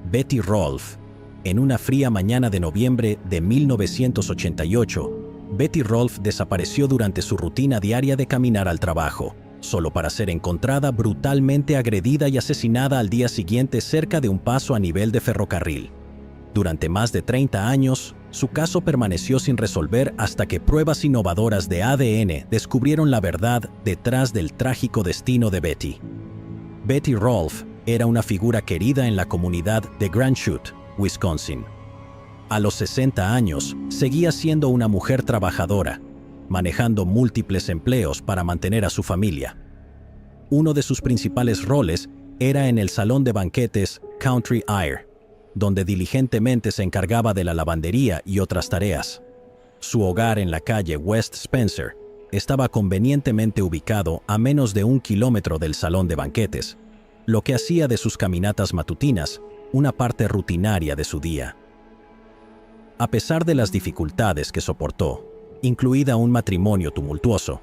[SPEAKER 1] Betty Rolfe. En una fría mañana de noviembre de 1988, Betty Rolfe desapareció durante su rutina diaria de caminar al trabajo, solo para ser encontrada brutalmente agredida y asesinada al día siguiente cerca de un paso a nivel de ferrocarril. Durante más de 30 años, su caso permaneció sin resolver hasta que pruebas innovadoras de ADN descubrieron la verdad detrás del trágico destino de Betty. Betty Rolfe era una figura querida en la comunidad de Grand Chute, Wisconsin. A los 60 años, seguía siendo una mujer trabajadora, manejando múltiples empleos para mantener a su familia. Uno de sus principales roles era en el salón de banquetes Country Air, donde diligentemente se encargaba de la lavandería y otras tareas. Su hogar en la calle West Spencer estaba convenientemente ubicado a menos de 1 kilómetro del salón de banquetes, lo que hacía de sus caminatas matutinas una parte rutinaria de su día. A pesar de las dificultades que soportó, incluida un matrimonio tumultuoso,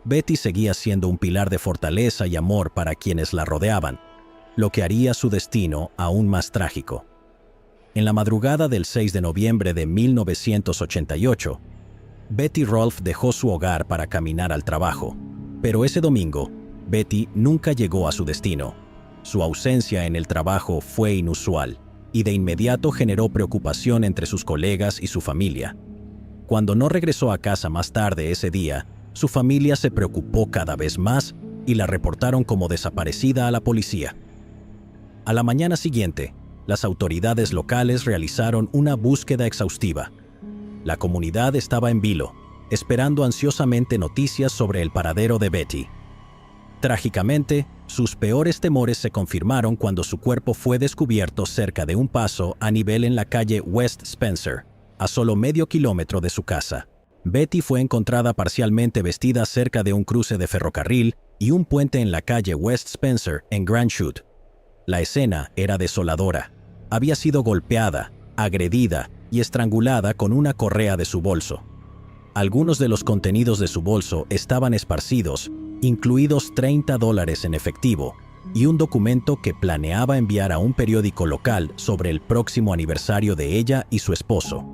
[SPEAKER 1] Betty seguía siendo un pilar de fortaleza y amor para quienes la rodeaban, lo que haría su destino aún más trágico. En la madrugada del 6 de noviembre de 1988, Betty Rolfe dejó su hogar para caminar al trabajo, pero ese domingo, Betty nunca llegó a su destino. Su ausencia en el trabajo fue inusual y de inmediato generó preocupación entre sus colegas y su familia. Cuando no regresó a casa más tarde ese día, su familia se preocupó cada vez más y la reportaron como desaparecida a la policía. A la mañana siguiente, las autoridades locales realizaron una búsqueda exhaustiva. La comunidad estaba en vilo, esperando ansiosamente noticias sobre el paradero de Betty. Trágicamente, sus peores temores se confirmaron cuando su cuerpo fue descubierto cerca de un paso a nivel en la calle West Spencer, a solo medio kilómetro de su casa. Betty fue encontrada parcialmente vestida cerca de un cruce de ferrocarril y un puente en la calle West Spencer en Grand Chute. La escena era desoladora. Había sido golpeada, agredida y estrangulada con una correa de su bolso. Algunos de los contenidos de su bolso estaban esparcidos, incluidos $30 en efectivo y un documento que planeaba enviar a un periódico local sobre el próximo aniversario de ella y su esposo.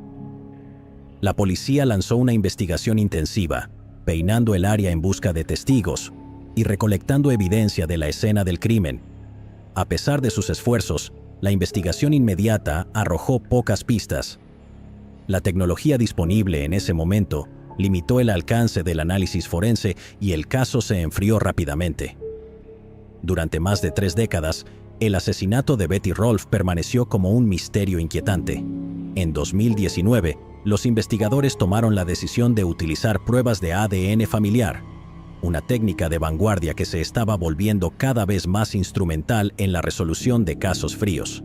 [SPEAKER 1] La policía lanzó una investigación intensiva, peinando el área en busca de testigos y recolectando evidencia de la escena del crimen. A pesar de sus esfuerzos, la investigación inmediata arrojó pocas pistas. La tecnología disponible en ese momento limitó el alcance del análisis forense y el caso se enfrió rápidamente. Durante más de 3 décadas, el asesinato de Betty Rolfe permaneció como un misterio inquietante. En 2019, los investigadores tomaron la decisión de utilizar pruebas de ADN familiar, una técnica de vanguardia que se estaba volviendo cada vez más instrumental en la resolución de casos fríos.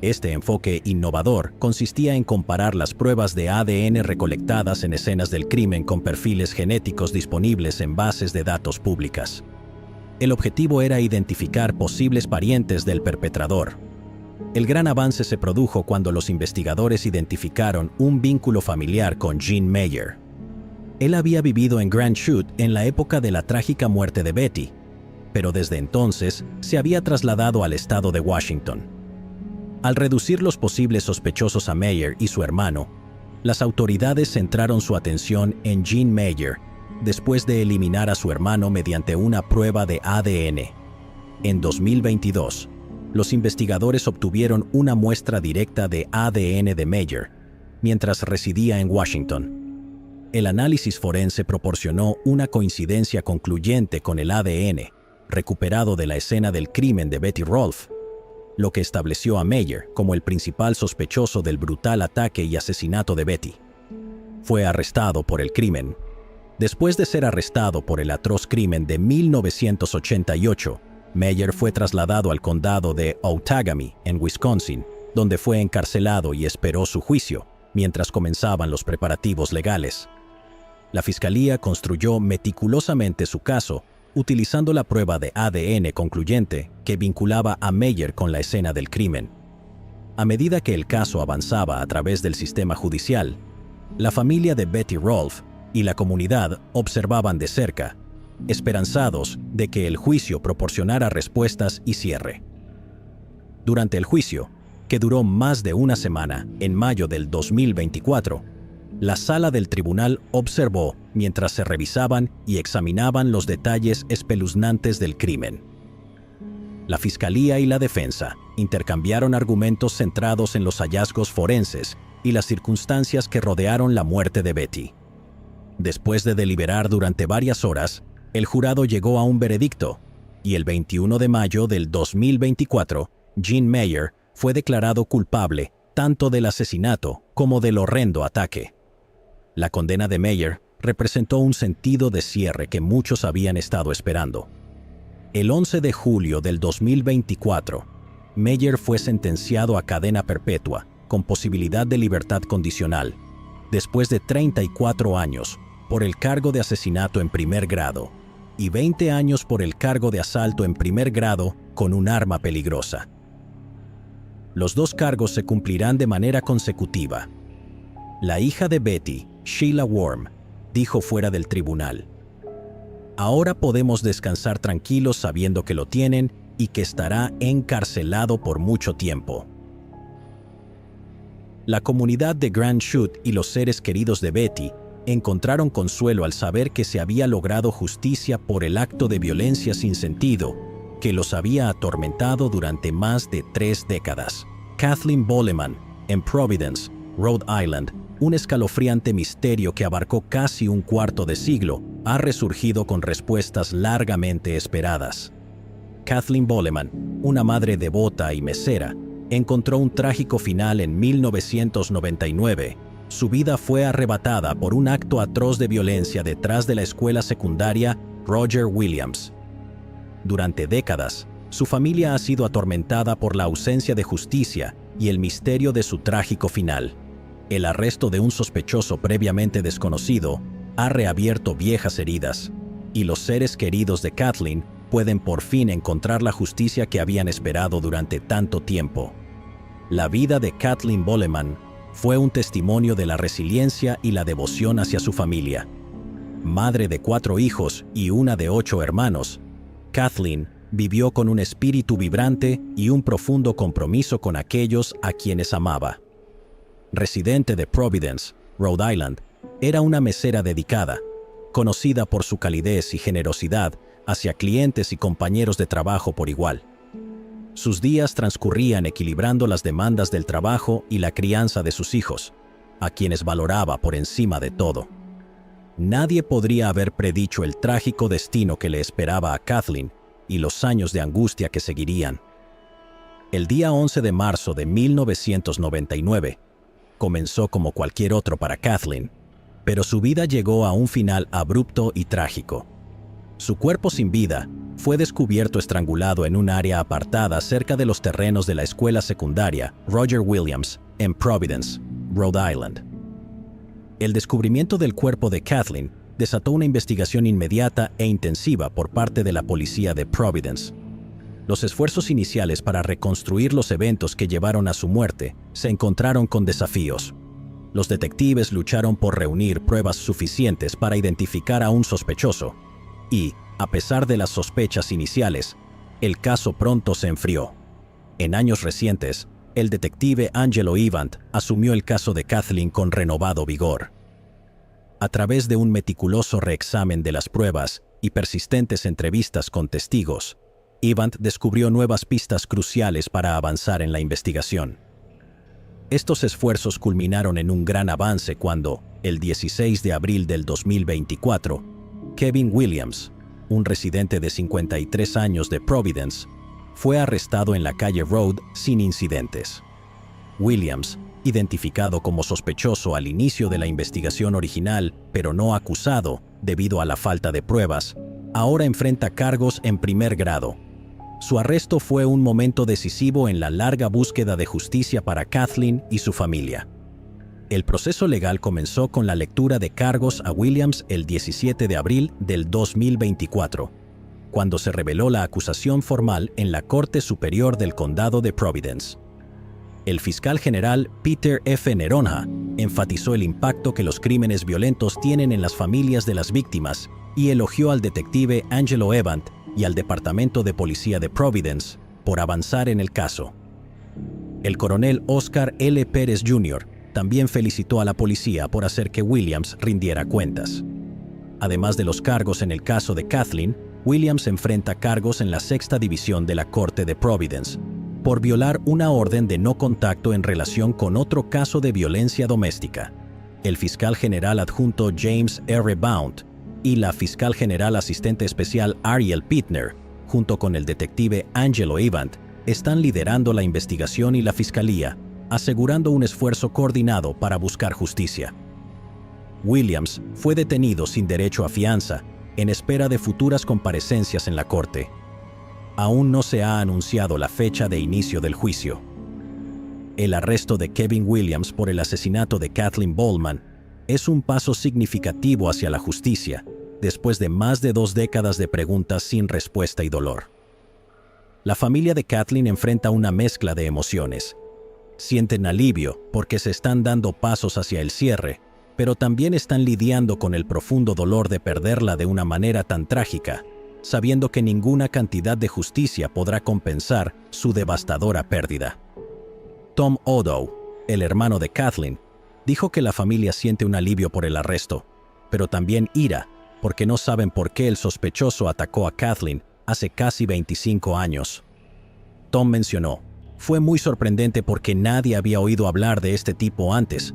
[SPEAKER 1] Este enfoque innovador consistía en comparar las pruebas de ADN recolectadas en escenas del crimen con perfiles genéticos disponibles en bases de datos públicas. El objetivo era identificar posibles parientes del perpetrador. El gran avance se produjo cuando los investigadores identificaron un vínculo familiar con Gene Meyer. Él había vivido en Grand Chute en la época de la trágica muerte de Betty, pero desde entonces se había trasladado al estado de Washington. Al reducir los posibles sospechosos a Meyer y su hermano, las autoridades centraron su atención en Gene Meyer después de eliminar a su hermano mediante una prueba de ADN. En 2022, los investigadores obtuvieron una muestra directa de ADN de Meyer mientras residía en Washington. El análisis forense proporcionó una coincidencia concluyente con el ADN recuperado de la escena del crimen de Betty Rolfe, lo que estableció a Meyer como el principal sospechoso del brutal ataque y asesinato de Betty. Fue arrestado por el crimen. Después de ser arrestado por el atroz crimen de 1988, Meyer fue trasladado al condado de Outagamie, en Wisconsin, donde fue encarcelado y esperó su juicio, mientras comenzaban los preparativos legales. La fiscalía construyó meticulosamente su caso, utilizando la prueba de ADN concluyente que vinculaba a Meyer con la escena del crimen. A medida que el caso avanzaba a través del sistema judicial, la familia de Betty Rolfe y la comunidad observaban de cerca, esperanzados de que el juicio proporcionara respuestas y cierre. Durante el juicio, que duró más de una semana en mayo del 2024, La sala del tribunal observó mientras se revisaban y examinaban los detalles espeluznantes del crimen. La fiscalía y la defensa intercambiaron argumentos centrados en los hallazgos forenses y las circunstancias que rodearon la muerte de Betty. Después de deliberar durante varias horas, el jurado llegó a un veredicto, y el 21 de mayo del 2024, Jean Meyer fue declarado culpable tanto del asesinato como del horrendo ataque. La condena de Meyer representó un sentido de cierre que muchos habían estado esperando. El 11 de julio del 2024, Meyer fue sentenciado a cadena perpetua con posibilidad de libertad condicional, después de 34 años por el cargo de asesinato en primer grado y 20 años por el cargo de asalto en primer grado con un arma peligrosa. Los dos cargos se cumplirán de manera consecutiva. La hija de Betty, Sheila Worm, dijo fuera del tribunal: "Ahora podemos descansar tranquilos sabiendo que lo tienen y que estará encarcelado por mucho tiempo". La comunidad de Grand Chute y los seres queridos de Betty encontraron consuelo al saber que se había logrado justicia por el acto de violencia sin sentido que los había atormentado durante más de 3 décadas. Kathleen Boleman, en Providence, Rhode Island, un escalofriante misterio que abarcó casi un cuarto de siglo, ha resurgido con respuestas largamente esperadas. Kathleen Boleman, una madre devota y mesera, encontró un trágico final en 1999. Su vida fue arrebatada por un acto atroz de violencia detrás de la escuela secundaria Roger Williams. Durante décadas, su familia ha sido atormentada por la ausencia de justicia y el misterio de su trágico final. El arresto de un sospechoso previamente desconocido ha reabierto viejas heridas, y los seres queridos de Kathleen pueden por fin encontrar la justicia que habían esperado durante tanto tiempo. La vida de Kathleen Boleman fue un testimonio de la resiliencia y la devoción hacia su familia. Madre de 4 hijos y una de 8 hermanos, Kathleen vivió con un espíritu vibrante y un profundo compromiso con aquellos a quienes amaba. Residente de Providence, Rhode Island, era una mesera dedicada, conocida por su calidez y generosidad hacia clientes y compañeros de trabajo por igual. Sus días transcurrían equilibrando las demandas del trabajo y la crianza de sus hijos, a quienes valoraba por encima de todo. Nadie podría haber predicho el trágico destino que le esperaba a Kathleen y los años de angustia que seguirían. El día 11 de marzo de 1999 comenzó como cualquier otro para Kathleen, pero su vida llegó a un final abrupto y trágico. Su cuerpo sin vida fue descubierto estrangulado en un área apartada cerca de los terrenos de la escuela secundaria Roger Williams, en Providence, Rhode Island. El descubrimiento del cuerpo de Kathleen desató una investigación inmediata e intensiva por parte de la policía de Providence. Los esfuerzos iniciales para reconstruir los eventos que llevaron a su muerte se encontraron con desafíos. Los detectives lucharon por reunir pruebas suficientes para identificar a un sospechoso, y, a pesar de las sospechas iniciales, el caso pronto se enfrió. En años recientes, el detective Angelo Evant asumió el caso de Kathleen con renovado vigor. A través de un meticuloso reexamen de las pruebas y persistentes entrevistas con testigos, Evant descubrió nuevas pistas cruciales para avanzar en la investigación. Estos esfuerzos culminaron en un gran avance cuando, el 16 de abril del 2024, Kevin Williams, un residente de 53 años de Providence, fue arrestado en la calle Road sin incidentes. Williams, identificado como sospechoso al inicio de la investigación original, pero no acusado debido a la falta de pruebas, ahora enfrenta cargos en primer grado. Su arresto fue un momento decisivo en la larga búsqueda de justicia para Kathleen y su familia. El proceso legal comenzó con la lectura de cargos a Williams el 17 de abril del 2024, cuando se reveló la acusación formal en la Corte Superior del Condado de Providence. El fiscal general Peter F. Neronha enfatizó el impacto que los crímenes violentos tienen en las familias de las víctimas y elogió al detective Angelo Evant y al Departamento de Policía de Providence por avanzar en el caso. El coronel Oscar L. Pérez Jr., también felicitó a la policía por hacer que Williams rindiera cuentas. Además de los cargos en el caso de Kathleen, Williams enfrenta cargos en la Sexta División de la Corte de Providence por violar una orden de no contacto en relación con otro caso de violencia doméstica. El fiscal general adjunto James R. Blount y la fiscal general asistente especial Ariel Pitner, junto con el detective Angelo Evans, están liderando la investigación y la fiscalía, asegurando un esfuerzo coordinado para buscar justicia. Williams fue detenido sin derecho a fianza, en espera de futuras comparecencias en la corte. Aún no se ha anunciado la fecha de inicio del juicio. El arresto de Kevin Williams por el asesinato de Kathleen Bollman es un paso significativo hacia la justicia, después de más de 2 décadas de preguntas sin respuesta y dolor. La familia de Kathleen enfrenta una mezcla de emociones. Sienten alivio porque se están dando pasos hacia el cierre, pero también están lidiando con el profundo dolor de perderla de una manera tan trágica, sabiendo que ninguna cantidad de justicia podrá compensar su devastadora pérdida. Tom Odow, el hermano de Kathleen, dijo que la familia siente un alivio por el arresto, pero también ira porque no saben por qué el sospechoso atacó a Kathleen hace casi 25 años. Tom mencionó: "Fue muy sorprendente porque nadie había oído hablar de este tipo antes,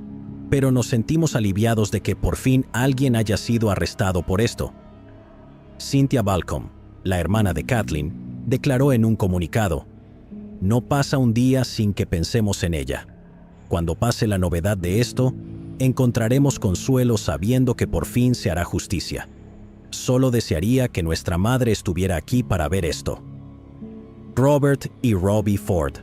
[SPEAKER 1] pero nos sentimos aliviados de que por fin alguien haya sido arrestado por esto". Cynthia Balcom, la hermana de Kathleen, declaró en un comunicado: "No pasa un día sin que pensemos en ella. Cuando pase la novedad de esto, encontraremos consuelo sabiendo que por fin se hará justicia. Solo desearía que nuestra madre estuviera aquí para ver esto". Robert y Robbie Ford.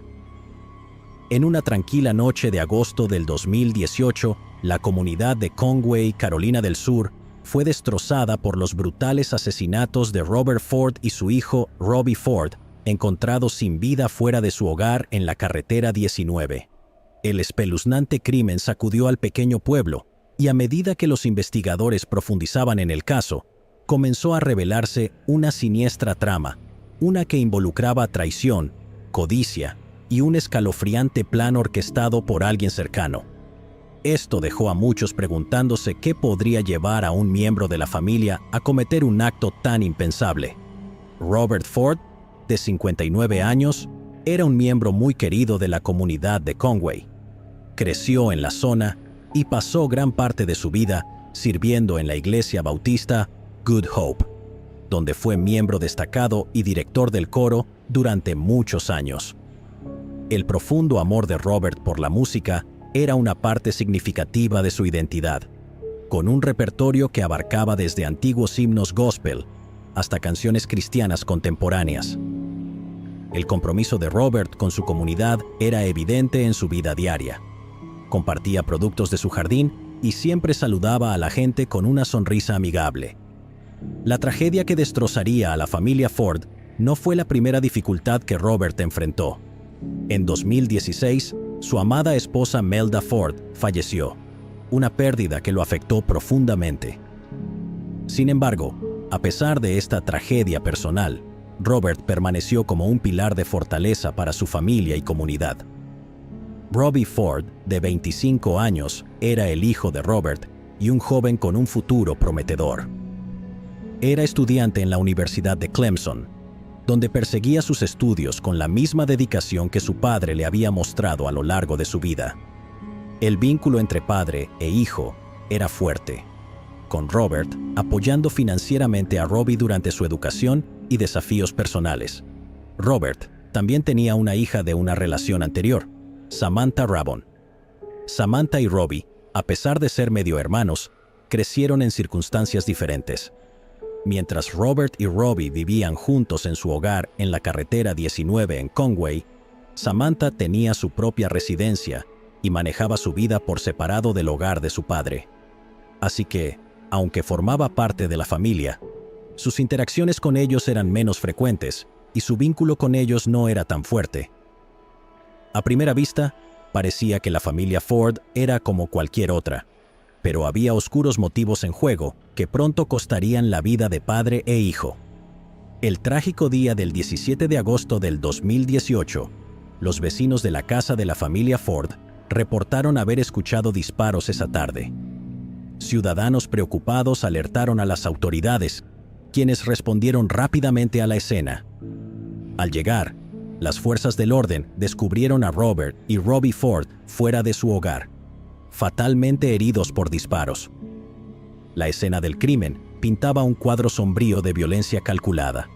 [SPEAKER 1] En una tranquila noche de agosto del 2018, la comunidad de Conway, Carolina del Sur, fue destrozada por los brutales asesinatos de Robert Ford y su hijo Robbie Ford, encontrados sin vida fuera de su hogar en la carretera 19. El espeluznante crimen sacudió al pequeño pueblo, y a medida que los investigadores profundizaban en el caso, comenzó a revelarse una siniestra trama, una que involucraba traición, codicia y un escalofriante plan orquestado por alguien cercano. Esto dejó a muchos preguntándose qué podría llevar a un miembro de la familia a cometer un acto tan impensable. Robert Ford, de 59 años, era un miembro muy querido de la comunidad de Conway. Creció en la zona y pasó gran parte de su vida sirviendo en la iglesia bautista Good Hope, donde fue miembro destacado y director del coro durante muchos años. El profundo amor de Robert por la música era una parte significativa de su identidad, con un repertorio que abarcaba desde antiguos himnos gospel hasta canciones cristianas contemporáneas. El compromiso de Robert con su comunidad era evidente en su vida diaria. Compartía productos de su jardín y siempre saludaba a la gente con una sonrisa amigable. La tragedia que destrozaría a la familia Ford no fue la primera dificultad que Robert enfrentó. En 2016, su amada esposa Melda Ford falleció, una pérdida que lo afectó profundamente. Sin embargo, a pesar de esta tragedia personal, Robert permaneció como un pilar de fortaleza para su familia y comunidad. Robbie Ford, de 25 años, era el hijo de Robert y un joven con un futuro prometedor. Era estudiante en la Universidad de Clemson, donde perseguía sus estudios con la misma dedicación que su padre le había mostrado a lo largo de su vida. El vínculo entre padre e hijo era fuerte, con Robert apoyando financieramente a Robbie durante su educación y desafíos personales. Robert también tenía una hija de una relación anterior, Samantha Rabon. Samantha y Robbie, a pesar de ser medio hermanos, crecieron en circunstancias diferentes. Mientras Robert y Robbie vivían juntos en su hogar en la carretera 19 en Conway, Samantha tenía su propia residencia y manejaba su vida por separado del hogar de su padre. Así que, aunque formaba parte de la familia, sus interacciones con ellos eran menos frecuentes y su vínculo con ellos no era tan fuerte. A primera vista, parecía que la familia Ford era como cualquier otra, pero había oscuros motivos en juego que pronto costarían la vida de padre e hijo. El trágico día del 17 de agosto del 2018, los vecinos de la casa de la familia Ford reportaron haber escuchado disparos esa tarde. Ciudadanos preocupados alertaron a las autoridades, quienes respondieron rápidamente a la escena. Al llegar, las fuerzas del orden descubrieron a Robert y Robbie Ford fuera de su hogar, fatalmente heridos por disparos. La escena del crimen pintaba un cuadro sombrío de violencia calculada.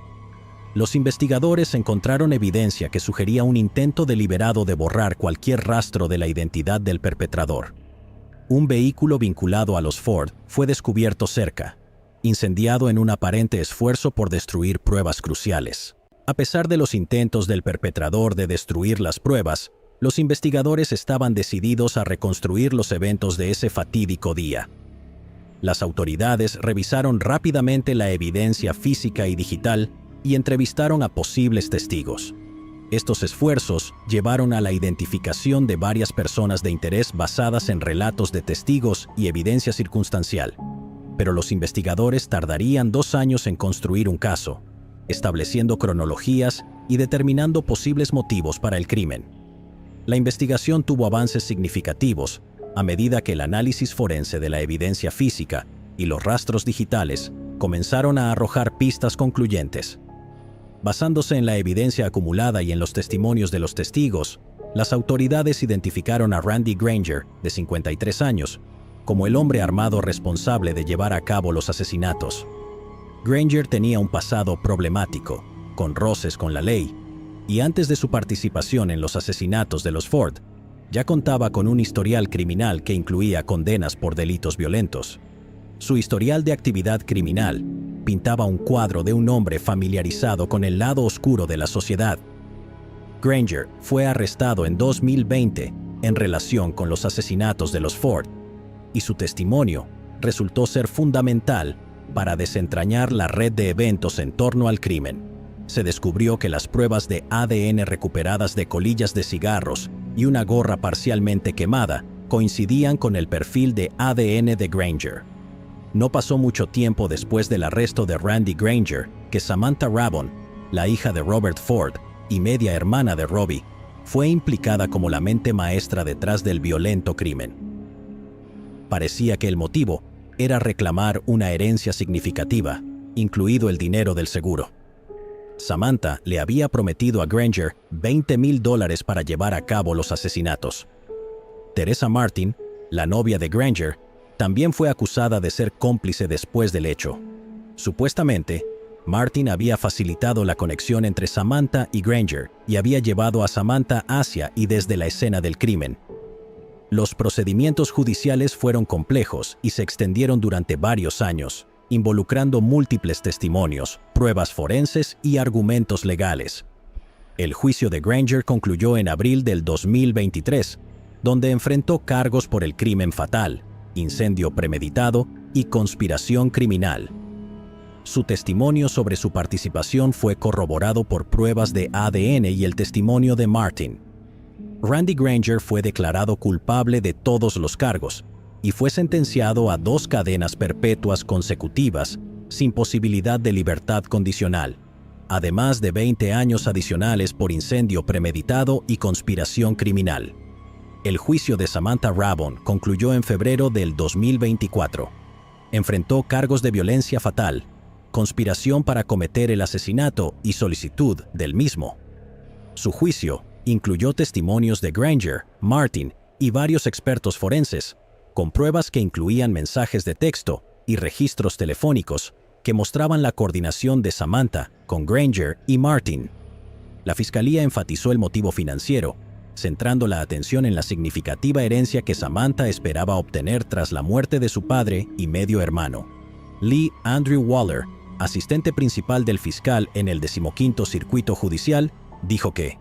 [SPEAKER 1] Los investigadores encontraron evidencia que sugería un intento deliberado de borrar cualquier rastro de la identidad del perpetrador. Un vehículo vinculado a los Ford fue descubierto cerca, incendiado en un aparente esfuerzo por destruir pruebas cruciales. A pesar de los intentos del perpetrador de destruir las pruebas, los investigadores estaban decididos a reconstruir los eventos de ese fatídico día. Las autoridades revisaron rápidamente la evidencia física y digital y entrevistaron a posibles testigos. Estos esfuerzos llevaron a la identificación de varias personas de interés basadas en relatos de testigos y evidencia circunstancial. Pero los investigadores tardarían 2 años en construir un caso, estableciendo cronologías y determinando posibles motivos para el crimen. La investigación tuvo avances significativos a medida que el análisis forense de la evidencia física y los rastros digitales comenzaron a arrojar pistas concluyentes. Basándose en la evidencia acumulada y en los testimonios de los testigos, las autoridades identificaron a Randy Granger, de 53 años, como el hombre armado responsable de llevar a cabo los asesinatos. Granger tenía un pasado problemático, con roces con la ley, y antes de su participación en los asesinatos de los Ford, ya contaba con un historial criminal que incluía condenas por delitos violentos. Su historial de actividad criminal pintaba un cuadro de un hombre familiarizado con el lado oscuro de la sociedad. Granger fue arrestado en 2020 en relación con los asesinatos de los Ford, y su testimonio resultó ser fundamental para desentrañar la red de eventos en torno al crimen. Se descubrió que las pruebas de ADN recuperadas de colillas de cigarros y una gorra parcialmente quemada coincidían con el perfil de ADN de Granger. No pasó mucho tiempo después del arresto de Randy Granger que Samantha Rabon, la hija de Robert Ford y media hermana de Robbie, fue implicada como la mente maestra detrás del violento crimen. Parecía que el motivo era reclamar una herencia significativa, incluido el dinero del seguro. Samantha le había prometido a Granger $20,000 para llevar a cabo los asesinatos. Teresa Martin, la novia de Granger, también fue acusada de ser cómplice después del hecho. Supuestamente, Martin había facilitado la conexión entre Samantha y Granger y había llevado a Samantha hacia y desde la escena del crimen. Los procedimientos judiciales fueron complejos y se extendieron durante varios años, involucrando múltiples testimonios, pruebas forenses y argumentos legales. El juicio de Granger concluyó en abril del 2023, donde enfrentó cargos por el crimen fatal, incendio premeditado y conspiración criminal. Su testimonio sobre su participación fue corroborado por pruebas de ADN y el testimonio de Martin. Randy Granger fue declarado culpable de todos los cargos y fue sentenciado a 2 cadenas perpetuas consecutivas sin posibilidad de libertad condicional, además de 20 años adicionales por incendio premeditado y conspiración criminal. El juicio de Samantha Rabon concluyó en febrero del 2024. Enfrentó cargos de violencia fatal, conspiración para cometer el asesinato y solicitud del mismo. Su juicio incluyó testimonios de Granger, Martin y varios expertos forenses, con pruebas que incluían mensajes de texto y registros telefónicos que mostraban la coordinación de Samantha con Granger y Martin. La fiscalía enfatizó el motivo financiero, centrando la atención en la significativa herencia que Samantha esperaba obtener tras la muerte de su padre y medio hermano. Lee Andrew Waller, asistente principal del fiscal en el 15º Circuito Judicial, dijo que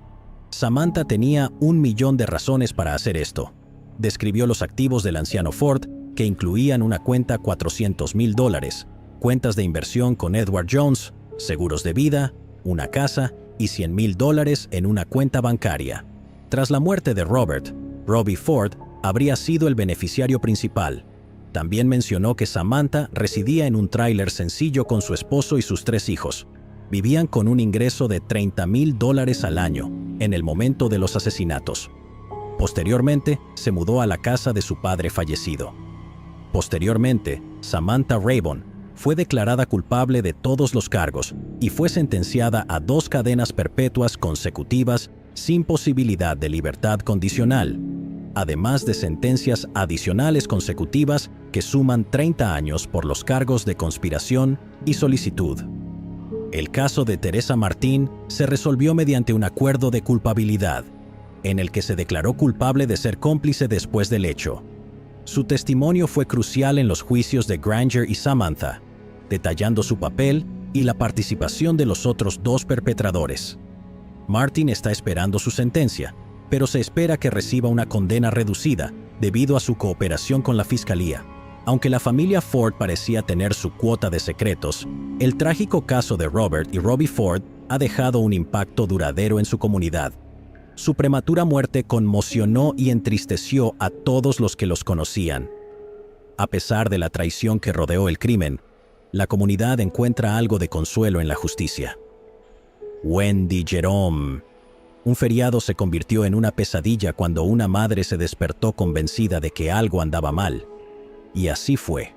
[SPEAKER 1] Samantha tenía 1 millón de razones para hacer esto. Describió los activos del anciano Ford, que incluían una cuenta $400,000, cuentas de inversión con Edward Jones, seguros de vida, una casa y $100,000 en una cuenta bancaria. Tras la muerte de Robert, Robbie Ford habría sido el beneficiario principal. También mencionó que Samantha residía en un tráiler sencillo con su esposo y sus 3 hijos. Vivían con un ingreso de $30,000 al año en el momento de los asesinatos. Posteriormente, se mudó a la casa de su padre fallecido. Posteriormente, Samantha Rayburn fue declarada culpable de todos los cargos y fue sentenciada a 2 cadenas perpetuas consecutivas sin posibilidad de libertad condicional, además de sentencias adicionales consecutivas que suman 30 años por los cargos de conspiración y solicitud. El caso de Teresa Martín se resolvió mediante un acuerdo de culpabilidad, en el que se declaró culpable de ser cómplice después del hecho. Su testimonio fue crucial en los juicios de Granger y Samantha, detallando su papel y la participación de los otros 2 perpetradores. Martin está esperando su sentencia, pero se espera que reciba una condena reducida debido a su cooperación con la fiscalía. Aunque la familia Ford parecía tener su cuota de secretos, el trágico caso de Robert y Robbie Ford ha dejado un impacto duradero en su comunidad. Su prematura muerte conmocionó y entristeció a todos los que los conocían. A pesar de la traición que rodeó el crimen, la comunidad encuentra algo de consuelo en la justicia. Wendy Jerome. Un feriado se convirtió en una pesadilla cuando una madre se despertó convencida de que algo andaba mal. Y así fue.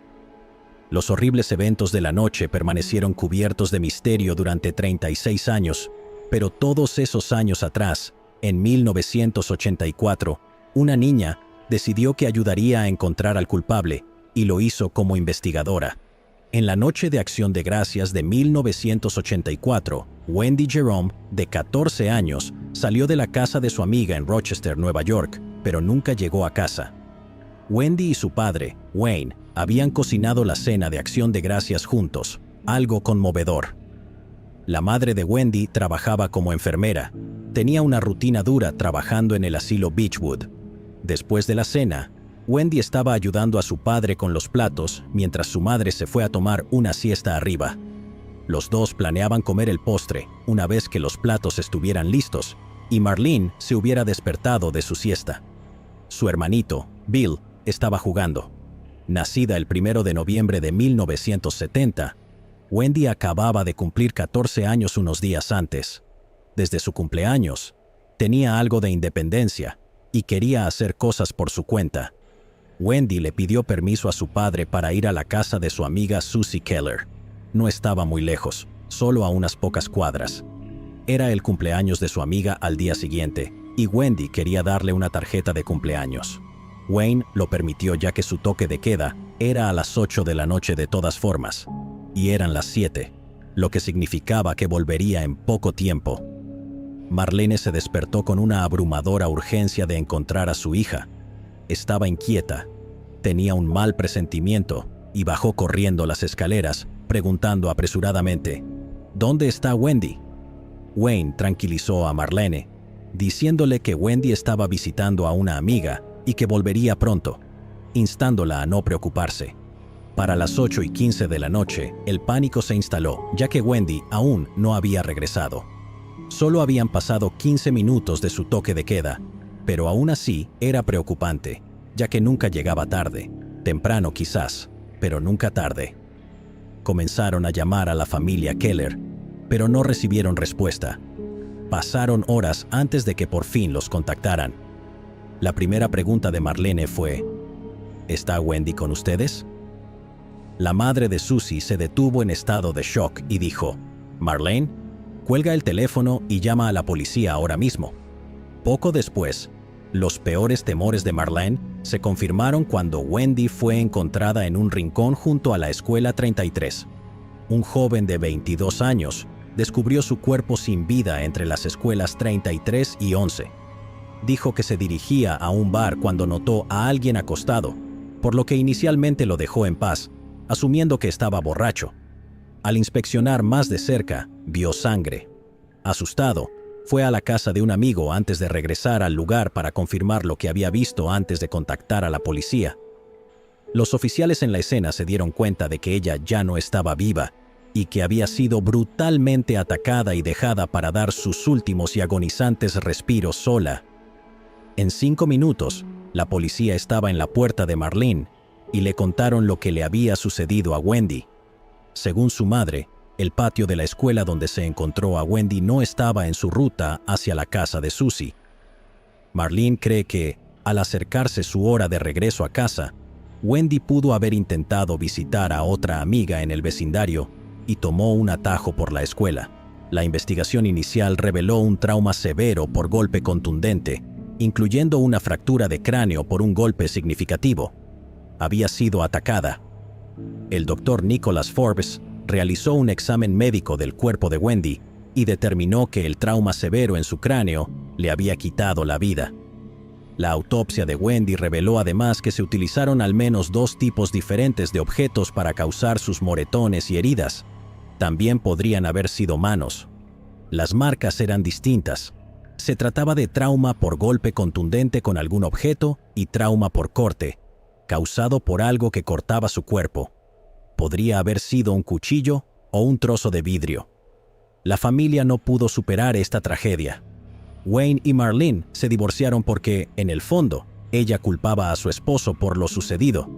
[SPEAKER 1] Los horribles eventos de la noche permanecieron cubiertos de misterio durante 36 años, pero todos esos años atrás, en 1984, una niña decidió que ayudaría a encontrar al culpable y lo hizo como investigadora. En la noche de Acción de Gracias de 1984, Wendy Jerome, de 14 años, salió de la casa de su amiga en Rochester, Nueva York, pero nunca llegó a casa. Wendy y su padre, Wayne, habían cocinado la cena de Acción de Gracias juntos, algo conmovedor. La madre de Wendy trabajaba como enfermera. Tenía una rutina dura trabajando en el asilo Beechwood. Después de la cena, Wendy estaba ayudando a su padre con los platos mientras su madre se fue a tomar una siesta arriba. Los 2 planeaban comer el postre una vez que los platos estuvieran listos y Marlene se hubiera despertado de su siesta. Su hermanito, Bill, estaba jugando. Nacida el 1 de noviembre de 1970, Wendy acababa de cumplir 14 años unos días antes. Desde su cumpleaños, tenía algo de independencia y quería hacer cosas por su cuenta. Wendy le pidió permiso a su padre para ir a la casa de su amiga Susie Keller. No estaba muy lejos, solo a unas pocas cuadras. Era el cumpleaños de su amiga al día siguiente, y Wendy quería darle una tarjeta de cumpleaños. Wayne lo permitió ya que su toque de queda era a las 8 de la noche de todas formas, y eran las 7, lo que significaba que volvería en poco tiempo. Marlene se despertó con una abrumadora urgencia de encontrar a su hija. Estaba inquieta, tenía un mal presentimiento y bajó corriendo las escaleras, preguntando apresuradamente, ¿dónde está Wendy? Wayne tranquilizó a Marlene, diciéndole que Wendy estaba visitando a una amiga y que volvería pronto, instándola a no preocuparse. Para las 8:15 de la noche, el pánico se instaló, ya que Wendy aún no había regresado. Solo habían pasado 15 minutos de su toque de queda, pero aún así era preocupante, ya que nunca llegaba tarde, temprano quizás, pero nunca tarde. Comenzaron a llamar a la familia Keller, pero no recibieron respuesta. Pasaron horas antes de que por fin los contactaran. La primera pregunta de Marlene fue, ¿está Wendy con ustedes? La madre de Susie se detuvo en estado de shock y dijo, Marlene, cuelga el teléfono y llama a la policía ahora mismo. Poco después, los peores temores de Marlene se confirmaron cuando Wendy fue encontrada en un rincón junto a la escuela 33. Un joven de 22 años descubrió su cuerpo sin vida entre las escuelas 33 y 11. Dijo que se dirigía a un bar cuando notó a alguien acostado, por lo que inicialmente lo dejó en paz, asumiendo que estaba borracho. Al inspeccionar más de cerca, vio sangre. Asustado, fue a la casa de un amigo antes de regresar al lugar para confirmar lo que había visto antes de contactar a la policía. Los oficiales en la escena se dieron cuenta de que ella ya no estaba viva y que había sido brutalmente atacada y dejada para dar sus últimos y agonizantes respiros sola. En 5 minutos, la policía estaba en la puerta de Marlene y le contaron lo que le había sucedido a Wendy. Según su madre, el patio de la escuela donde se encontró a Wendy no estaba en su ruta hacia la casa de Susie. Marlene cree que, al acercarse su hora de regreso a casa, Wendy pudo haber intentado visitar a otra amiga en el vecindario y tomó un atajo por la escuela. La investigación inicial reveló un trauma severo por golpe contundente, incluyendo una fractura de cráneo por un golpe significativo. Había sido atacada. El doctor Nicholas Forbes realizó un examen médico del cuerpo de Wendy y determinó que el trauma severo en su cráneo le había quitado la vida. La autopsia de Wendy reveló además que se utilizaron al menos 2 tipos diferentes de objetos para causar sus moretones y heridas. También podrían haber sido manos. Las marcas eran distintas. Se trataba de trauma por golpe contundente con algún objeto y trauma por corte, causado por algo que cortaba su cuerpo. Podría haber sido un cuchillo o un trozo de vidrio. La familia no pudo superar esta tragedia. Wayne y Marlene se divorciaron porque, en el fondo, ella culpaba a su esposo por lo sucedido.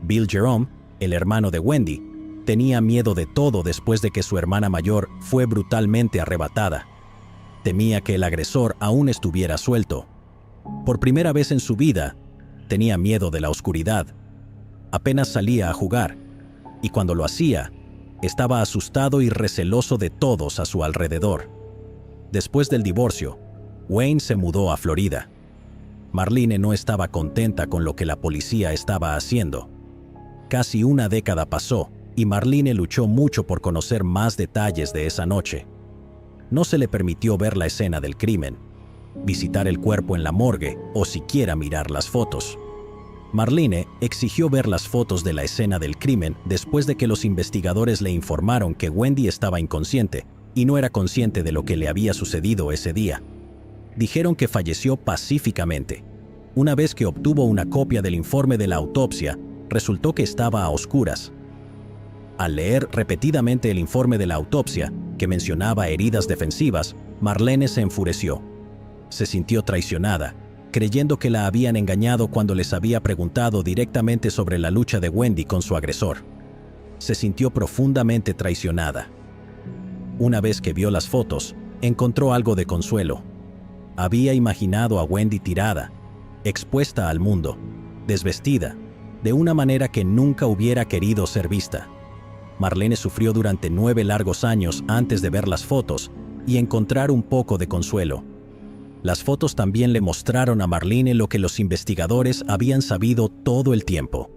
[SPEAKER 1] Bill Jerome, el hermano de Wendy, tenía miedo de todo después de que su hermana mayor fue brutalmente arrebatada. Temía que el agresor aún estuviera suelto. Por primera vez en su vida, tenía miedo de la oscuridad. Apenas salía a jugar, y cuando lo hacía, estaba asustado y receloso de todos a su alrededor. Después del divorcio, Wayne se mudó a Florida. Marlene no estaba contenta con lo que la policía estaba haciendo. Casi una década pasó y Marlene luchó mucho por conocer más detalles de esa noche. No se le permitió ver la escena del crimen, visitar el cuerpo en la morgue o siquiera mirar las fotos. Marlene exigió ver las fotos de la escena del crimen después de que los investigadores le informaron que Wendy estaba inconsciente y no era consciente de lo que le había sucedido ese día. Dijeron que falleció pacíficamente. Una vez que obtuvo una copia del informe de la autopsia, resultó que estaba a oscuras. Al leer repetidamente el informe de la autopsia, que mencionaba heridas defensivas, Marlene se enfureció. Se sintió traicionada, creyendo que la habían engañado cuando les había preguntado directamente sobre la lucha de Wendy con su agresor. Se sintió profundamente traicionada. Una vez que vio las fotos, encontró algo de consuelo. Había imaginado a Wendy tirada, expuesta al mundo, desvestida, de una manera que nunca hubiera querido ser vista. Marlene sufrió durante 9 largos años antes de ver las fotos y encontrar un poco de consuelo. Las fotos también le mostraron a Marlene lo que los investigadores habían sabido todo el tiempo.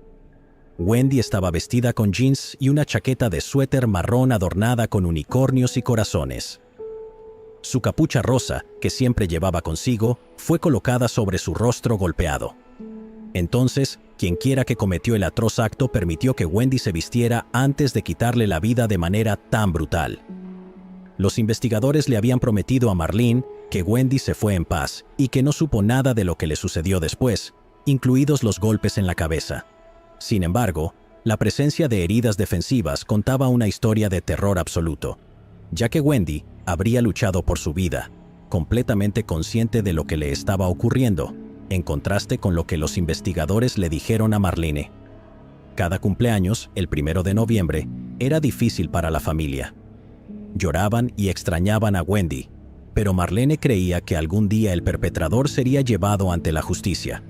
[SPEAKER 1] Wendy estaba vestida con jeans y una chaqueta de suéter marrón adornada con unicornios y corazones. Su capucha rosa, que siempre llevaba consigo, fue colocada sobre su rostro golpeado. Entonces, quienquiera que cometió el atroz acto permitió que Wendy se vistiera antes de quitarle la vida de manera tan brutal. Los investigadores le habían prometido a Marlene que Wendy se fue en paz y que no supo nada de lo que le sucedió después, incluidos los golpes en la cabeza. Sin embargo, la presencia de heridas defensivas contaba una historia de terror absoluto, ya que Wendy habría luchado por su vida, completamente consciente de lo que le estaba ocurriendo, en contraste con lo que los investigadores le dijeron a Marlene. Cada cumpleaños, el 1 de noviembre, era difícil para la familia. Lloraban y extrañaban a Wendy, pero Marlene creía que algún día el perpetrador sería llevado ante la justicia.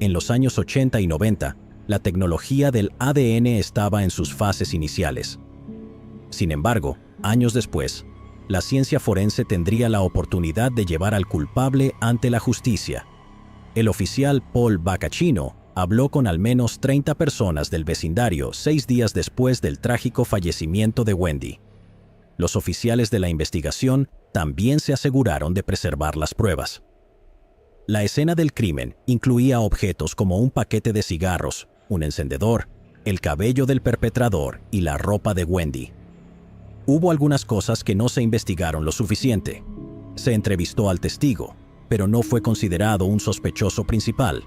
[SPEAKER 1] En los años 80 y 90, la tecnología del ADN estaba en sus fases iniciales. Sin embargo, años después, la ciencia forense tendría la oportunidad de llevar al culpable ante la justicia. El oficial Paul Bacacchino habló con al menos 30 personas del vecindario 6 días después del trágico fallecimiento de Wendy. Los oficiales de la investigación también se aseguraron de preservar las pruebas. La escena del crimen incluía objetos como un paquete de cigarros, un encendedor, el cabello del perpetrador y la ropa de Wendy. Hubo algunas cosas que no se investigaron lo suficiente. Se entrevistó al testigo, pero no fue considerado un sospechoso principal.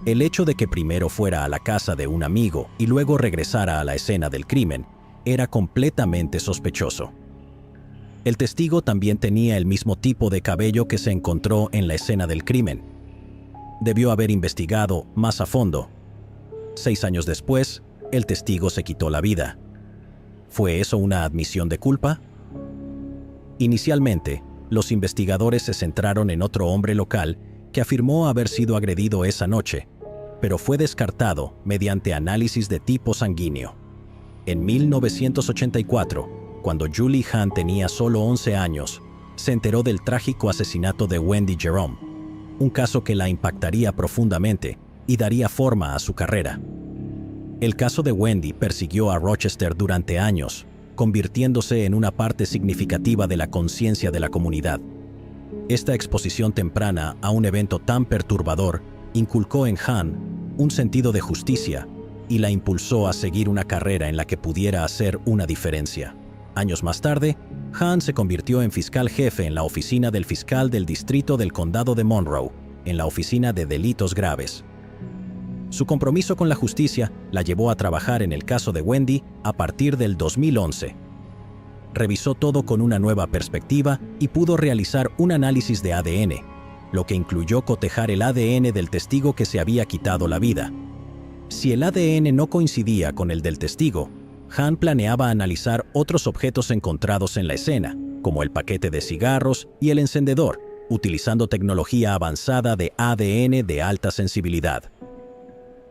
[SPEAKER 1] El hecho de que primero fuera a la casa de un amigo y luego regresara a la escena del crimen era completamente sospechoso. El testigo también tenía el mismo tipo de cabello que se encontró en la escena del crimen. Debió haber investigado más a fondo. 6 años después, el testigo se quitó la vida. ¿Fue eso una admisión de culpa? Inicialmente, los investigadores se centraron en otro hombre local que afirmó haber sido agredido esa noche, pero fue descartado mediante análisis de tipo sanguíneo. En 1984, cuando Julie Hahn tenía solo 11 años, se enteró del trágico asesinato de Wendy Jerome, un caso que la impactaría profundamente y daría forma a su carrera. El caso de Wendy persiguió a Rochester durante años, convirtiéndose en una parte significativa de la conciencia de la comunidad. Esta exposición temprana a un evento tan perturbador inculcó en Hahn un sentido de justicia y la impulsó a seguir una carrera en la que pudiera hacer una diferencia. Años más tarde, Hahn se convirtió en fiscal jefe en la oficina del fiscal del distrito del condado de Monroe, en la oficina de delitos graves. Su compromiso con la justicia la llevó a trabajar en el caso de Wendy a partir del 2011. Revisó todo con una nueva perspectiva y pudo realizar un análisis de ADN, lo que incluyó cotejar el ADN del testigo que se había quitado la vida. Si el ADN no coincidía con el del testigo, Hahn planeaba analizar otros objetos encontrados en la escena, como el paquete de cigarros y el encendedor, utilizando tecnología avanzada de ADN de alta sensibilidad.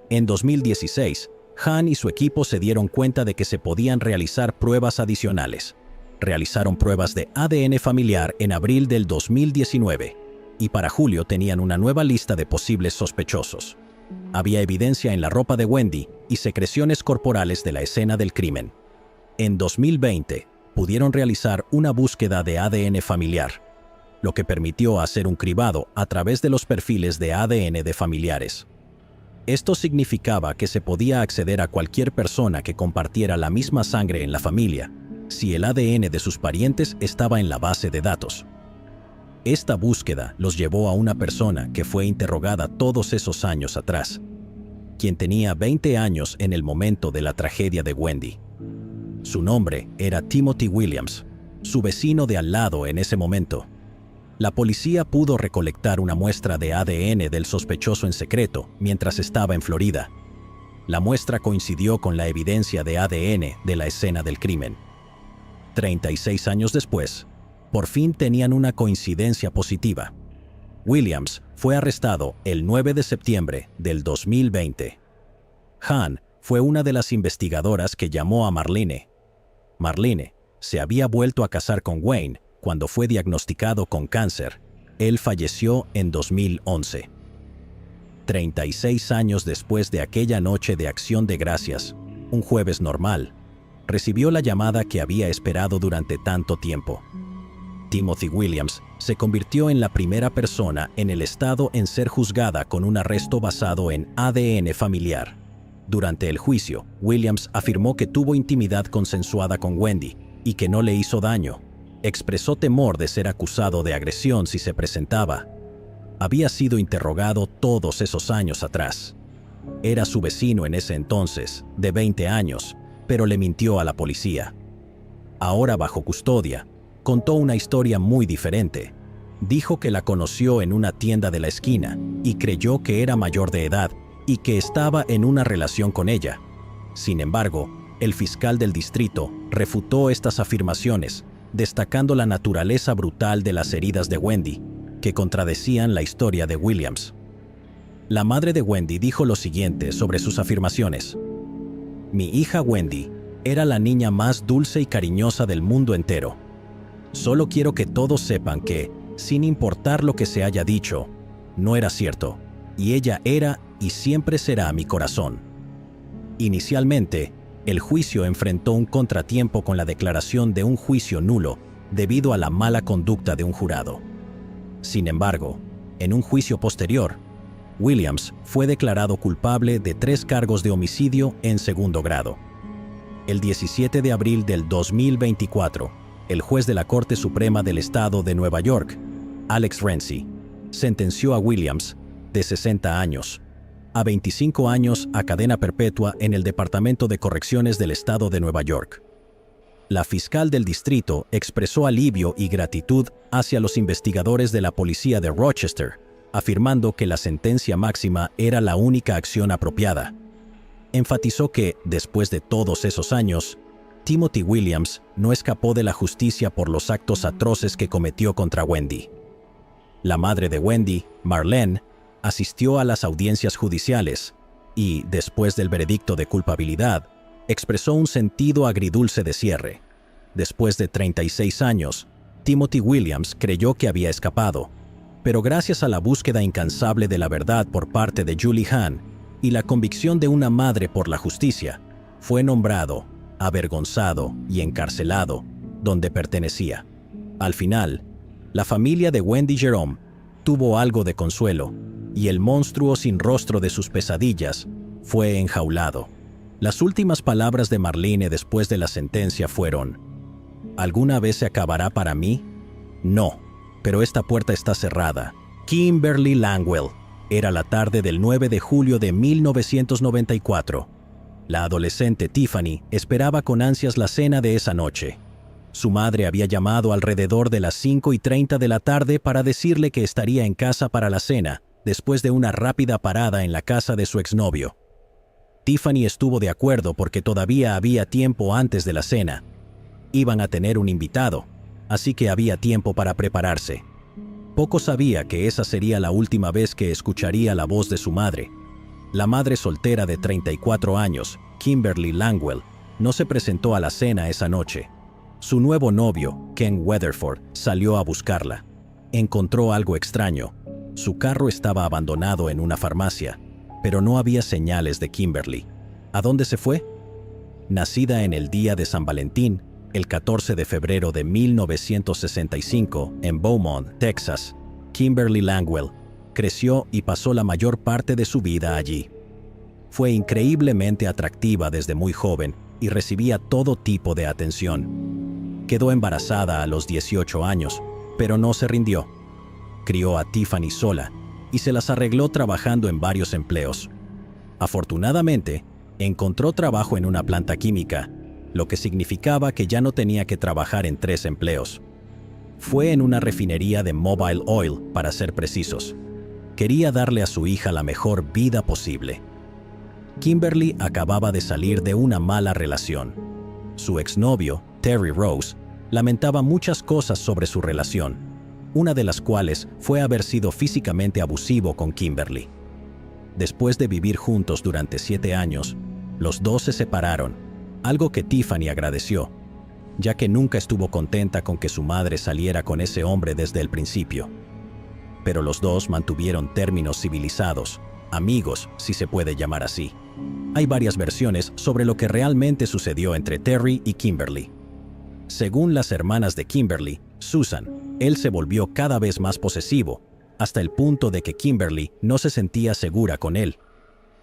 [SPEAKER 1] En 2016, Hahn y su equipo se dieron cuenta de que se podían realizar pruebas adicionales. Realizaron pruebas de ADN familiar en abril del 2019 y para julio tenían una nueva lista de posibles sospechosos. Había evidencia en la ropa de Wendy y secreciones corporales de la escena del crimen. En 2020, pudieron realizar una búsqueda de ADN familiar, lo que permitió hacer un cribado a través de los perfiles de ADN de familiares. Esto significaba que se podía acceder a cualquier persona que compartiera la misma sangre en la familia, si el ADN de sus parientes estaba en la base de datos. Esta búsqueda los llevó a una persona que fue interrogada todos esos años atrás, quien tenía 20 años en el momento de la tragedia de Wendy. Su nombre era Timothy Williams, su vecino de al lado en ese momento. La policía pudo recolectar una muestra de ADN del sospechoso en secreto mientras estaba en Florida. La muestra coincidió con la evidencia de ADN de la escena del crimen. 36 años después, por fin tenían una coincidencia positiva. Williams fue arrestado el 9 de septiembre del 2020. Hahn fue una de las investigadoras que llamó a Marlene. Marlene se había vuelto a casar con Wayne cuando fue diagnosticado con cáncer. Él falleció en 2011. 36 años después de aquella noche de Acción de Gracias, un jueves normal, recibió la llamada que había esperado durante tanto tiempo. Timothy Williams se convirtió en la primera persona en el estado en ser juzgada con un arresto basado en ADN familiar. Durante el juicio, Williams afirmó que tuvo intimidad consensuada con Wendy y que no le hizo daño. Expresó temor de ser acusado de agresión si se presentaba. Había sido interrogado todos esos años atrás. Era su vecino en ese entonces, de 20 años, pero le mintió a la policía. Ahora bajo custodia, contó una historia muy diferente. Dijo que la conoció en una tienda de la esquina y creyó que era mayor de edad y que estaba en una relación con ella. Sin embargo, el fiscal del distrito refutó estas afirmaciones, destacando la naturaleza brutal de las heridas de Wendy, que contradecían la historia de Williams. La madre de Wendy dijo lo siguiente sobre sus afirmaciones: "Mi hija Wendy era la niña más dulce y cariñosa del mundo entero. Solo quiero que todos sepan que, sin importar lo que se haya dicho, no era cierto, y ella era y siempre será mi corazón". Inicialmente, el juicio enfrentó un contratiempo con la declaración de un juicio nulo debido a la mala conducta de un jurado. Sin embargo, en un juicio posterior, Williams fue declarado culpable de 3 cargos de homicidio en segundo grado. El 17 de abril del 2024, el juez de la Corte Suprema del Estado de Nueva York, Alex Renzi, sentenció a Williams, de 60 años, a 25 años a cadena perpetua en el Departamento de Correcciones del Estado de Nueva York. La fiscal del distrito expresó alivio y gratitud hacia los investigadores de la policía de Rochester, afirmando que la sentencia máxima era la única acción apropiada. Enfatizó que, después de todos esos años, Timothy Williams no escapó de la justicia por los actos atroces que cometió contra Wendy. La madre de Wendy, Marlene, asistió a las audiencias judiciales y, después del veredicto de culpabilidad, expresó un sentido agridulce de cierre. Después de 36 años, Timothy Williams creyó que había escapado, pero gracias a la búsqueda incansable de la verdad por parte de Julie Hahn y la convicción de una madre por la justicia, fue nombrado, avergonzado y encarcelado donde pertenecía. Al final, la familia de Wendy Jerome tuvo algo de consuelo y el monstruo sin rostro de sus pesadillas fue enjaulado. Las últimas palabras de Marlene después de la sentencia fueron: ¿alguna vez se acabará para mí? No, pero esta puerta está cerrada. Kimberly Langwell. Era la tarde del 9 de julio de 1994. La adolescente Tiffany esperaba con ansias la cena de esa noche. Su madre había llamado alrededor de las 5:30 de la tarde para decirle que estaría en casa para la cena, después de una rápida parada en la casa de su exnovio. Tiffany estuvo de acuerdo porque todavía había tiempo antes de la cena. Iban a tener un invitado, así que había tiempo para prepararse. Poco sabía que esa sería la última vez que escucharía la voz de su madre. La madre soltera de 34 años, Kimberly Langwell, no se presentó a la cena esa noche. Su nuevo novio, Ken Weatherford, salió a buscarla. Encontró algo extraño. Su carro estaba abandonado en una farmacia, pero no había señales de Kimberly. ¿A dónde se fue? Nacida en el día de San Valentín, el 14 de febrero de 1965, en Beaumont, Texas, Kimberly Langwell creció y pasó la mayor parte de su vida allí. Fue increíblemente atractiva desde muy joven y recibía todo tipo de atención. Quedó embarazada a los 18 años, pero no se rindió. Crió a Tiffany sola y se las arregló trabajando en varios empleos. Afortunadamente, encontró trabajo en una planta química, lo que significaba que ya no tenía que trabajar en 3 empleos. Fue en una refinería de Mobile Oil, para ser precisos. Quería darle a su hija la mejor vida posible. Kimberly acababa de salir de una mala relación. Su exnovio, Terry Rose, lamentaba muchas cosas sobre su relación, una de las cuales fue haber sido físicamente abusivo con Kimberly. Después de vivir juntos durante 7 años, los dos se separaron, algo que Tiffany agradeció, ya que nunca estuvo contenta con que su madre saliera con ese hombre desde el principio. Pero los dos mantuvieron términos civilizados, amigos, si se puede llamar así. Hay varias versiones sobre lo que realmente sucedió entre Terry y Kimberly. Según las hermanas de Kimberly, Susan, él se volvió cada vez más posesivo, hasta el punto de que Kimberly no se sentía segura con él.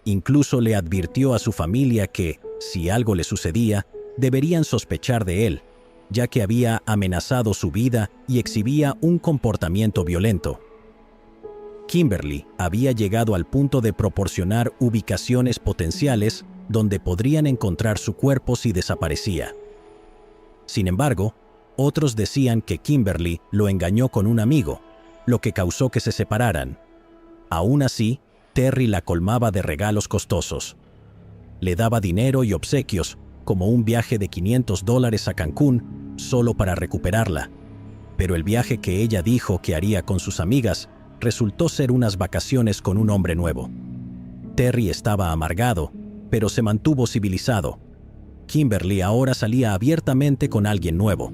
[SPEAKER 1] Incluso le advirtió a su familia que, si algo le sucedía, deberían sospechar de él, ya que había amenazado su vida y exhibía un comportamiento violento. Kimberly había llegado al punto de proporcionar ubicaciones potenciales donde podrían encontrar su cuerpo si desaparecía. Sin embargo, otros decían que Kimberly lo engañó con un amigo, lo que causó que se separaran. Aún así, Terry la colmaba de regalos costosos. Le daba dinero y obsequios, como un viaje de $500 a Cancún, solo para recuperarla. Pero el viaje que ella dijo que haría con sus amigas resultó ser unas vacaciones con un hombre nuevo. Terry estaba amargado, pero se mantuvo civilizado. Kimberly ahora salía abiertamente con alguien nuevo.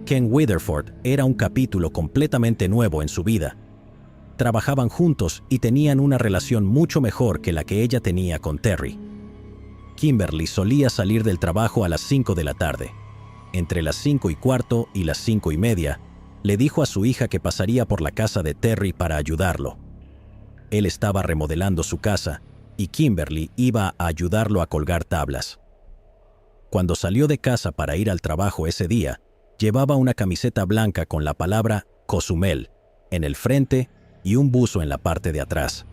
[SPEAKER 1] Ken Weatherford era un capítulo completamente nuevo en su vida. Trabajaban juntos y tenían una relación mucho mejor que la que ella tenía con Terry. Kimberly solía salir del trabajo a las 5 de la tarde. Entre las 5:15 y las 5:30, le dijo a su hija que pasaría por la casa de Terry para ayudarlo. Él estaba remodelando su casa y Kimberly iba a ayudarlo a colgar tablas. Cuando salió de casa para ir al trabajo ese día, llevaba una camiseta blanca con la palabra Cozumel en el frente y un buzo en la parte de atrás.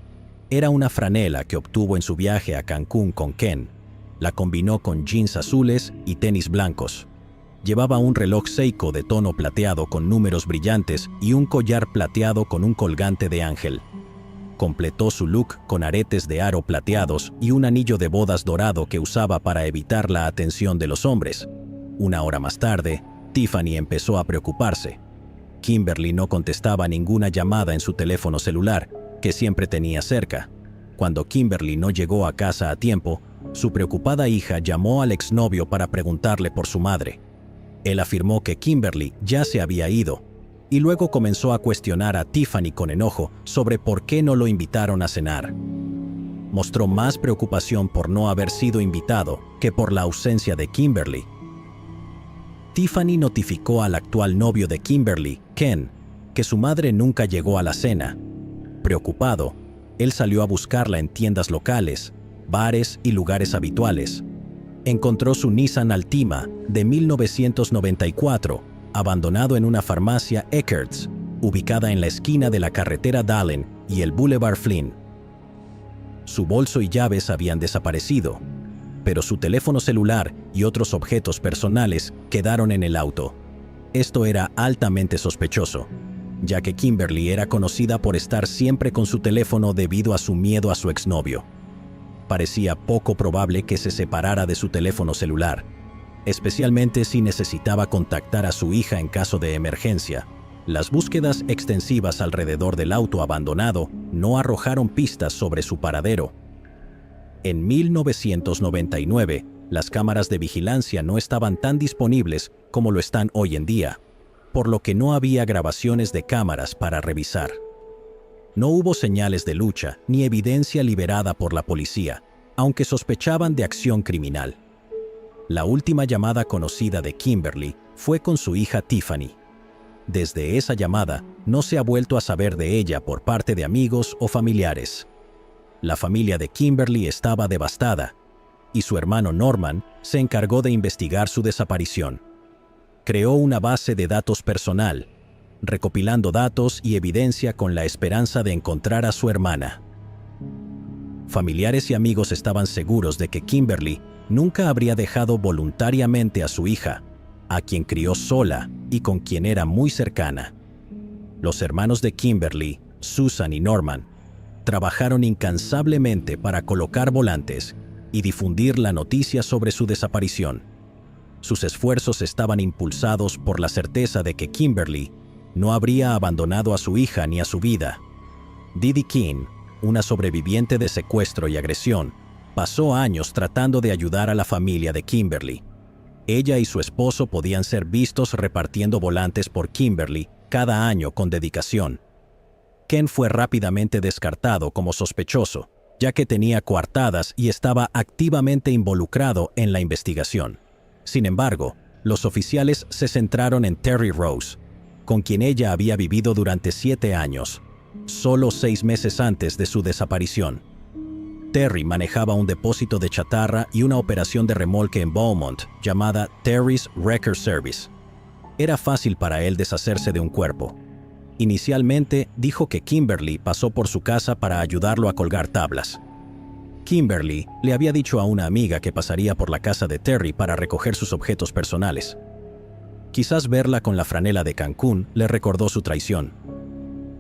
[SPEAKER 1] Era una franela que obtuvo en su viaje a Cancún con Ken. La combinó con jeans azules y tenis blancos. Llevaba un reloj Seiko de tono plateado con números brillantes y un collar plateado con un colgante de ángel. Completó su look con aretes de aro plateados y un anillo de bodas dorado que usaba para evitar la atención de los hombres, Una hora más tarde, Tiffany empezó a preocuparse. Kimberly no contestaba ninguna llamada en su teléfono celular, que siempre tenía cerca. Cuando Kimberly no llegó a casa a tiempo, su preocupada hija llamó al exnovio para preguntarle por su madre. Él afirmó que Kimberly ya se había ido, y luego comenzó a cuestionar a Tiffany con enojo sobre por qué no lo invitaron a cenar. Mostró más preocupación por no haber sido invitado que por la ausencia de Kimberly. Tiffany notificó al actual novio de Kimberly, Ken, que su madre nunca llegó a la cena. Preocupado, él salió a buscarla en tiendas locales, bares y lugares habituales. Encontró su Nissan Altima de 1994, abandonado en una farmacia Eckert's, ubicada en la esquina de la carretera Dalen y el Boulevard Flynn. Su bolso y llaves habían desaparecido, pero su teléfono celular y otros objetos personales quedaron en el auto. Esto era altamente sospechoso, ya que Kimberly era conocida por estar siempre con su teléfono debido a su miedo a su exnovio. Parecía poco probable que se separara de su teléfono celular, especialmente si necesitaba contactar a su hija en caso de emergencia. Las búsquedas extensivas alrededor del auto abandonado no arrojaron pistas sobre su paradero. En 1999, las cámaras de vigilancia no estaban tan disponibles como lo están hoy en día, por lo que no había grabaciones de cámaras para revisar. No hubo señales de lucha ni evidencia liberada por la policía, aunque sospechaban de acción criminal. La última llamada conocida de Kimberly fue con su hija Tiffany. Desde esa llamada, no se ha vuelto a saber de ella por parte de amigos o familiares. La familia de Kimberly estaba devastada, y su hermano Norman se encargó de investigar su desaparición. Creó una base de datos personal, recopilando datos y evidencia con la esperanza de encontrar a su hermana. Familiares y amigos estaban seguros de que Kimberly nunca habría dejado voluntariamente a su hija, a quien crió sola y con quien era muy cercana. Los hermanos de Kimberly, Susan y Norman, trabajaron incansablemente para colocar volantes y difundir la noticia sobre su desaparición. Sus esfuerzos estaban impulsados por la certeza de que Kimberly no habría abandonado a su hija ni a su vida. Didi King, una sobreviviente de secuestro y agresión, pasó años tratando de ayudar a la familia de Kimberly. Ella y su esposo podían ser vistos repartiendo volantes por Kimberly cada año con dedicación. Ken fue rápidamente descartado como sospechoso, ya que tenía coartadas y estaba activamente involucrado en la investigación. Sin embargo, los oficiales se centraron en Terry Rose, con quien ella había vivido durante 7 años, solo 6 meses antes de su desaparición. Terry manejaba un depósito de chatarra y una operación de remolque en Beaumont llamada Terry's Wrecker Service. Era fácil para él deshacerse de un cuerpo. Inicialmente dijo que Kimberly pasó por su casa para ayudarlo a colgar tablas. Kimberly le había dicho a una amiga que pasaría por la casa de Terry para recoger sus objetos personales. Quizás verla con la franela de Cancún le recordó su traición.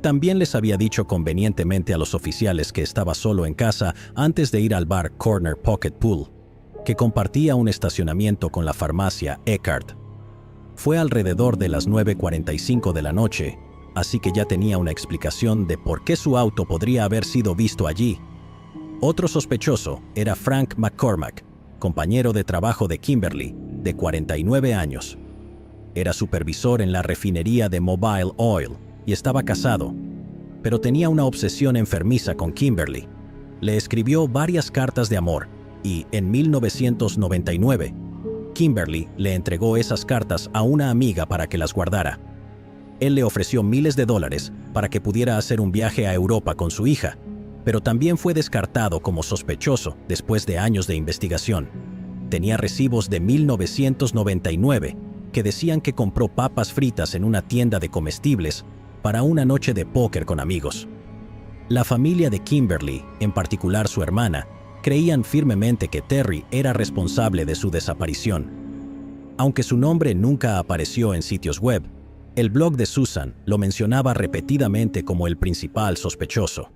[SPEAKER 1] También les había dicho convenientemente a los oficiales que estaba solo en casa antes de ir al bar Corner Pocket Pool, que compartía un estacionamiento con la farmacia Eckerd. Fue alrededor de las 9:45 de la noche, así que ya tenía una explicación de por qué su auto podría haber sido visto allí. Otro sospechoso era Frank McCormack, compañero de trabajo de Kimberly, de 49 años. Era supervisor en la refinería de Mobile Oil y estaba casado, pero tenía una obsesión enfermiza con Kimberly. Le escribió varias cartas de amor y, en 1999, Kimberly le entregó esas cartas a una amiga para que las guardara. Él le ofreció miles de dólares para que pudiera hacer un viaje a Europa con su hija, pero también fue descartado como sospechoso después de años de investigación. Tenía recibos de 1999 que decían que compró papas fritas en una tienda de comestibles para una noche de póker con amigos. La familia de Kimberly, en particular su hermana, creían firmemente que Terry era responsable de su desaparición. Aunque su nombre nunca apareció en sitios web, el blog de Susan lo mencionaba repetidamente como el principal sospechoso.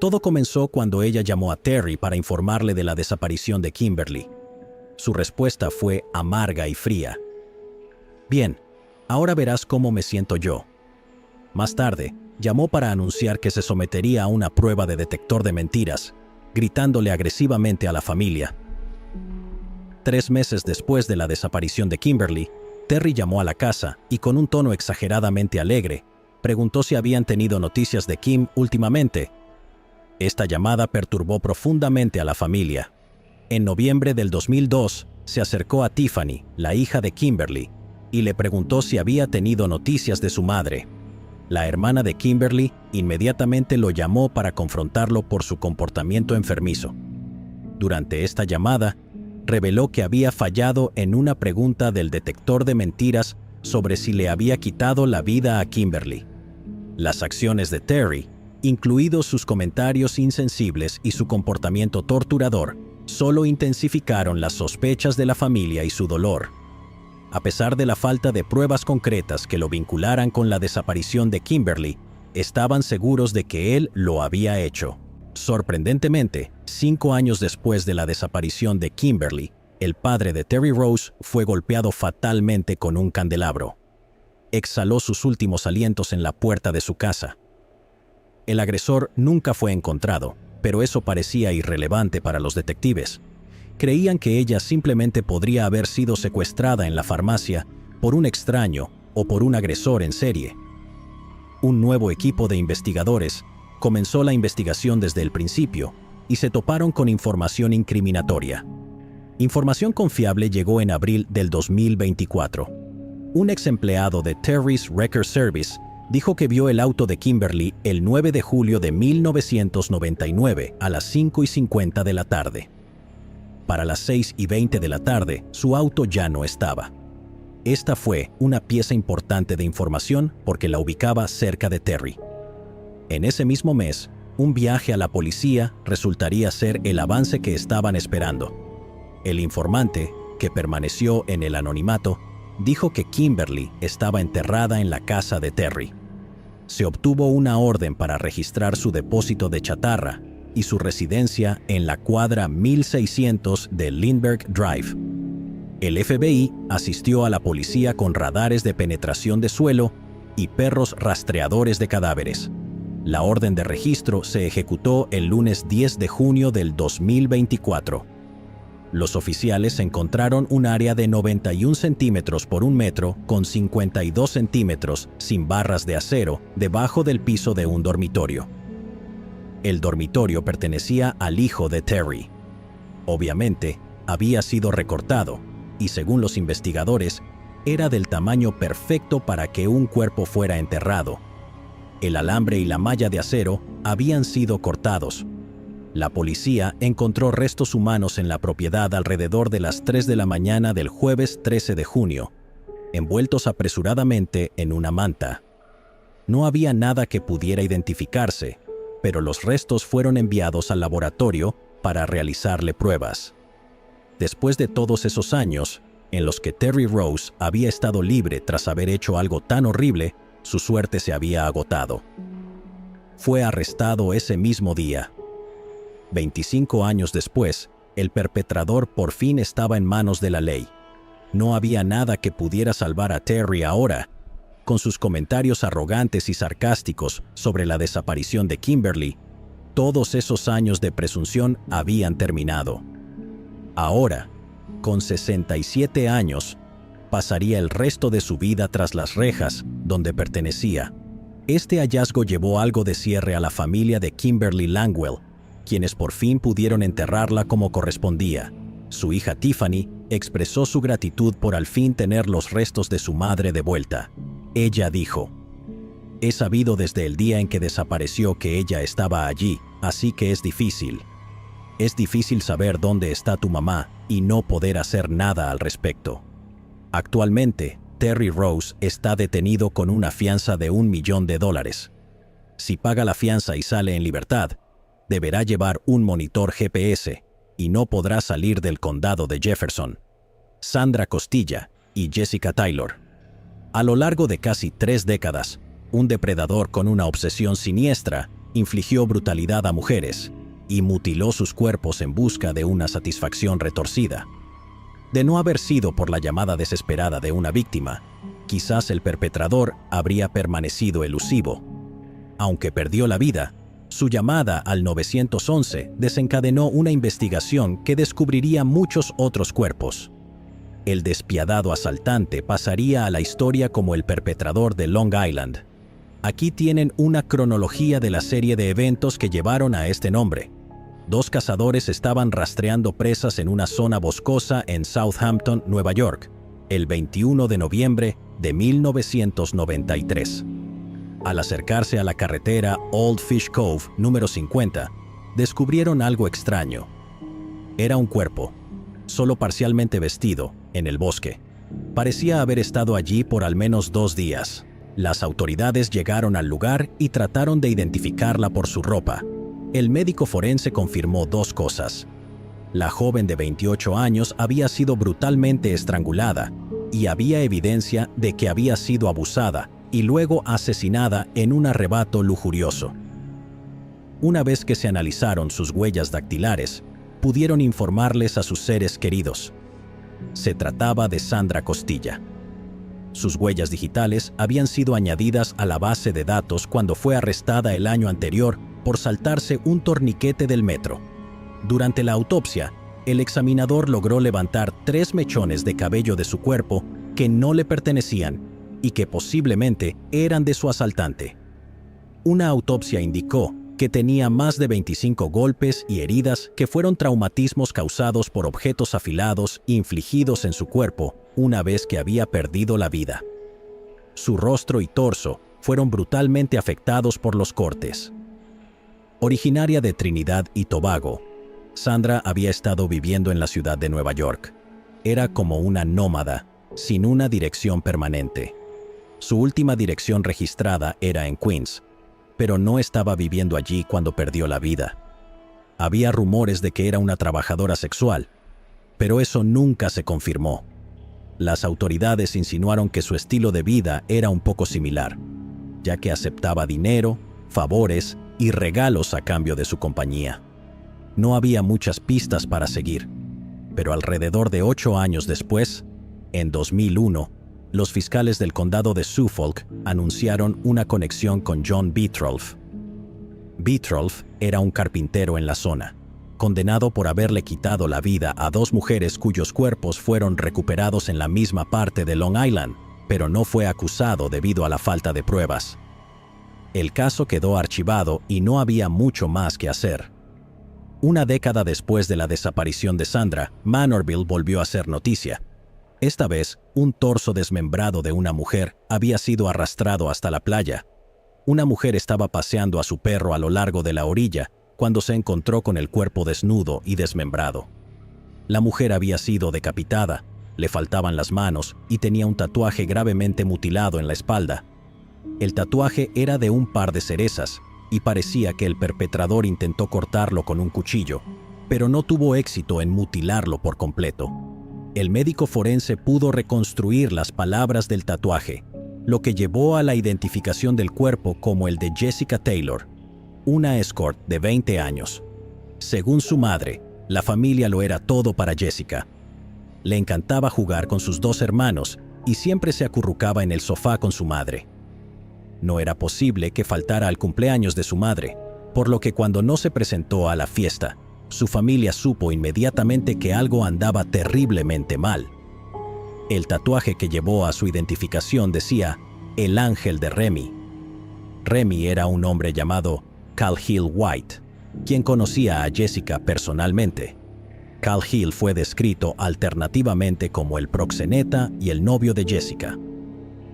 [SPEAKER 1] Todo comenzó cuando ella llamó a Terry para informarle de la desaparición de Kimberly. Su respuesta fue amarga y fría. Bien, ahora verás cómo me siento yo. Más tarde, llamó para anunciar que se sometería a una prueba de detector de mentiras, gritándole agresivamente a la familia. 3 meses después de la desaparición de Kimberly, Terry llamó a la casa y con un tono exageradamente alegre, preguntó si habían tenido noticias de Kim últimamente. Esta llamada perturbó profundamente a la familia. En noviembre del 2002, se acercó a Tiffany, la hija de Kimberly, y le preguntó si había tenido noticias de su madre. La hermana de Kimberly inmediatamente lo llamó para confrontarlo por su comportamiento enfermizo. Durante esta llamada, reveló que había fallado en una pregunta del detector de mentiras sobre si le había quitado la vida a Kimberly. Las acciones de Terry, incluidos sus comentarios insensibles y su comportamiento torturador, solo intensificaron las sospechas de la familia y su dolor. A pesar de la falta de pruebas concretas que lo vincularan con la desaparición de Kimberly, estaban seguros de que él lo había hecho. Sorprendentemente, 5 años después de la desaparición de Kimberly, el padre de Terry Rose fue golpeado fatalmente con un candelabro. Exhaló sus últimos alientos en la puerta de su casa. El agresor nunca fue encontrado, pero eso parecía irrelevante para los detectives. Creían que ella simplemente podría haber sido secuestrada en la farmacia por un extraño o por un agresor en serie. Un nuevo equipo de investigadores comenzó la investigación desde el principio y se toparon con información incriminatoria. Información confiable llegó en abril del 2024. Un ex empleado de Terry's Record Service dijo que vio el auto de Kimberly el 9 de julio de 1999 a las 5:50 de la tarde. Para las 6:20 de la tarde, su auto ya no estaba. Esta fue una pieza importante de información porque la ubicaba cerca de Terry. En ese mismo mes, un viaje a la policía resultaría ser el avance que estaban esperando. El informante, que permaneció en el anonimato, dijo que Kimberly estaba enterrada en la casa de Terry. Se obtuvo una orden para registrar su depósito de chatarra y su residencia en la cuadra 1600 de Lindbergh Drive. El FBI asistió a la policía con radares de penetración de suelo y perros rastreadores de cadáveres. La orden de registro se ejecutó el lunes 10 de junio del 2024. Los oficiales encontraron un área de 91 centímetros por 1 metro con 52 centímetros sin barras de acero debajo del piso de un dormitorio. El dormitorio pertenecía al hijo de Terry. Obviamente, había sido recortado y, según los investigadores, era del tamaño perfecto para que un cuerpo fuera enterrado. El alambre y la malla de acero habían sido cortados. La policía encontró restos humanos en la propiedad alrededor de las 3 de la mañana del jueves 13 de junio, envueltos apresuradamente en una manta. No había nada que pudiera identificarse, pero los restos fueron enviados al laboratorio para realizarle pruebas. Después de todos esos años, en los que Terry Rose había estado libre tras haber hecho algo tan horrible, su suerte se había agotado. Fue arrestado ese mismo día. 25 años después, el perpetrador por fin estaba en manos de la ley. No había nada que pudiera salvar a Terry ahora. Con sus comentarios arrogantes y sarcásticos sobre la desaparición de Kimberly, todos esos años de presunción habían terminado. Ahora, con 67 años, pasaría el resto de su vida tras las rejas donde pertenecía. Este hallazgo llevó algo de cierre a la familia de Kimberly Langwell, quienes por fin pudieron enterrarla como correspondía. Su hija Tiffany expresó su gratitud por al fin tener los restos de su madre de vuelta. Ella dijo: "He sabido desde el día en que desapareció que ella estaba allí, así que es difícil. Es difícil saber dónde está tu mamá y no poder hacer nada al respecto". Actualmente, Terry Rose está detenido con una fianza de $1 millón. Si paga la fianza y sale en libertad, deberá llevar un monitor GPS y no podrá salir del condado de Jefferson. Sandra Costilla y Jessica Taylor. A lo largo de casi 3 décadas, un depredador con una obsesión siniestra infligió brutalidad a mujeres y mutiló sus cuerpos en busca de una satisfacción retorcida. De no haber sido por la llamada desesperada de una víctima, quizás el perpetrador habría permanecido elusivo. Aunque perdió la vida, su llamada al 911 desencadenó una investigación que descubriría muchos otros cuerpos. El despiadado asaltante pasaría a la historia como el perpetrador de Long Island. Aquí tienen una cronología de la serie de eventos que llevaron a este nombre. 2 cazadores estaban rastreando presas en una zona boscosa en Southampton, Nueva York, el 21 de noviembre de 1993. Al acercarse a la carretera Old Fish Cove número 50, descubrieron algo extraño. Era un cuerpo, solo parcialmente vestido, en el bosque. Parecía haber estado allí por al menos 2 días. Las autoridades llegaron al lugar y trataron de identificarla por su ropa. El médico forense confirmó 2 cosas. La joven de 28 años había sido brutalmente estrangulada y había evidencia de que había sido abusada y luego asesinada en un arrebato lujurioso. Una vez que se analizaron sus huellas dactilares, pudieron informarles a sus seres queridos. Se trataba de Sandra Costilla. Sus huellas digitales habían sido añadidas a la base de datos cuando fue arrestada el año anterior por saltarse un torniquete del metro. Durante la autopsia, el examinador logró levantar 3 mechones de cabello de su cuerpo que no le pertenecían y que posiblemente eran de su asaltante. Una autopsia indicó que tenía más de 25 golpes y heridas que fueron traumatismos causados por objetos afilados infligidos en su cuerpo una vez que había perdido la vida. Su rostro y torso fueron brutalmente afectados por los cortes. Originaria de Trinidad y Tobago, Sandra había estado viviendo en la ciudad de Nueva York. Era como una nómada, sin una dirección permanente. Su última dirección registrada era en Queens, pero no estaba viviendo allí cuando perdió la vida. Había rumores de que era una trabajadora sexual, pero eso nunca se confirmó. Las autoridades insinuaron que su estilo de vida era un poco similar, ya que aceptaba dinero, favores y regalos a cambio de su compañía. No había muchas pistas para seguir, pero alrededor de 8 años después, en 2001, los fiscales del condado de Suffolk anunciaron una conexión con John Beetroff. Beetroff era un carpintero en la zona, condenado por haberle quitado la vida a 2 mujeres cuyos cuerpos fueron recuperados en la misma parte de Long Island, pero no fue acusado debido a la falta de pruebas. El caso quedó archivado y no había mucho más que hacer. Una década después de la desaparición de Sandra, Manorville volvió a ser noticia. Esta vez, un torso desmembrado de una mujer había sido arrastrado hasta la playa. Una mujer estaba paseando a su perro a lo largo de la orilla cuando se encontró con el cuerpo desnudo y desmembrado. La mujer había sido decapitada, le faltaban las manos y tenía un tatuaje gravemente mutilado en la espalda. El tatuaje era de un par de cerezas y parecía que el perpetrador intentó cortarlo con un cuchillo, pero no tuvo éxito en mutilarlo por completo. El médico forense pudo reconstruir las palabras del tatuaje, lo que llevó a la identificación del cuerpo como el de Jessica Taylor, una escort de 20 años. Según su madre, la familia lo era todo para Jessica. Le encantaba jugar con sus 2 hermanos y siempre se acurrucaba en el sofá con su madre. No era posible que faltara al cumpleaños de su madre, por lo que cuando no se presentó a la fiesta, su familia supo inmediatamente que algo andaba terriblemente mal. El tatuaje que llevó a su identificación decía «El ángel de Remy». Remy era un hombre llamado Cal Hill White, quien conocía a Jessica personalmente. Cal Hill fue descrito alternativamente como el proxeneta y el novio de Jessica.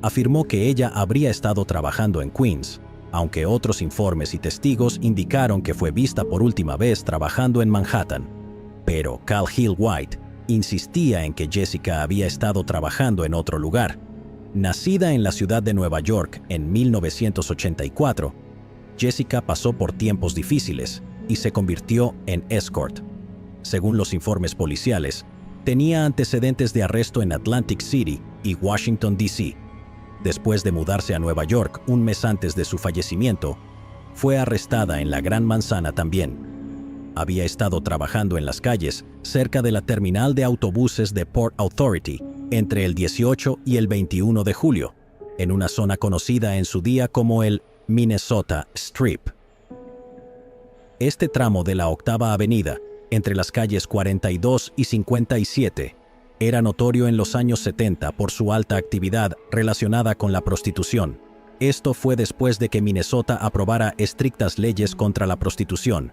[SPEAKER 1] Afirmó que ella habría estado trabajando en Queens, aunque otros informes y testigos indicaron que fue vista por última vez trabajando en Manhattan. Pero Cal Hill White insistía en que Jessica había estado trabajando en otro lugar. Nacida en la ciudad de Nueva York en 1984, Jessica pasó por tiempos difíciles y se convirtió en escort. Según los informes policiales, tenía antecedentes de arresto en Atlantic City y Washington, D.C. Después de mudarse a Nueva York un mes antes de su fallecimiento, fue arrestada en la Gran Manzana también. había estado trabajando en las calles cerca de la terminal de autobuses de Port Authority entre el 18 y el 21 de julio, en una zona conocida en su día como el Minnesota Strip. Este tramo de la Octava Avenida, entre las calles 42 y 57, era notorio en los años 70 por su alta actividad relacionada con la prostitución. Esto fue después de que Minnesota aprobara estrictas leyes contra la prostitución,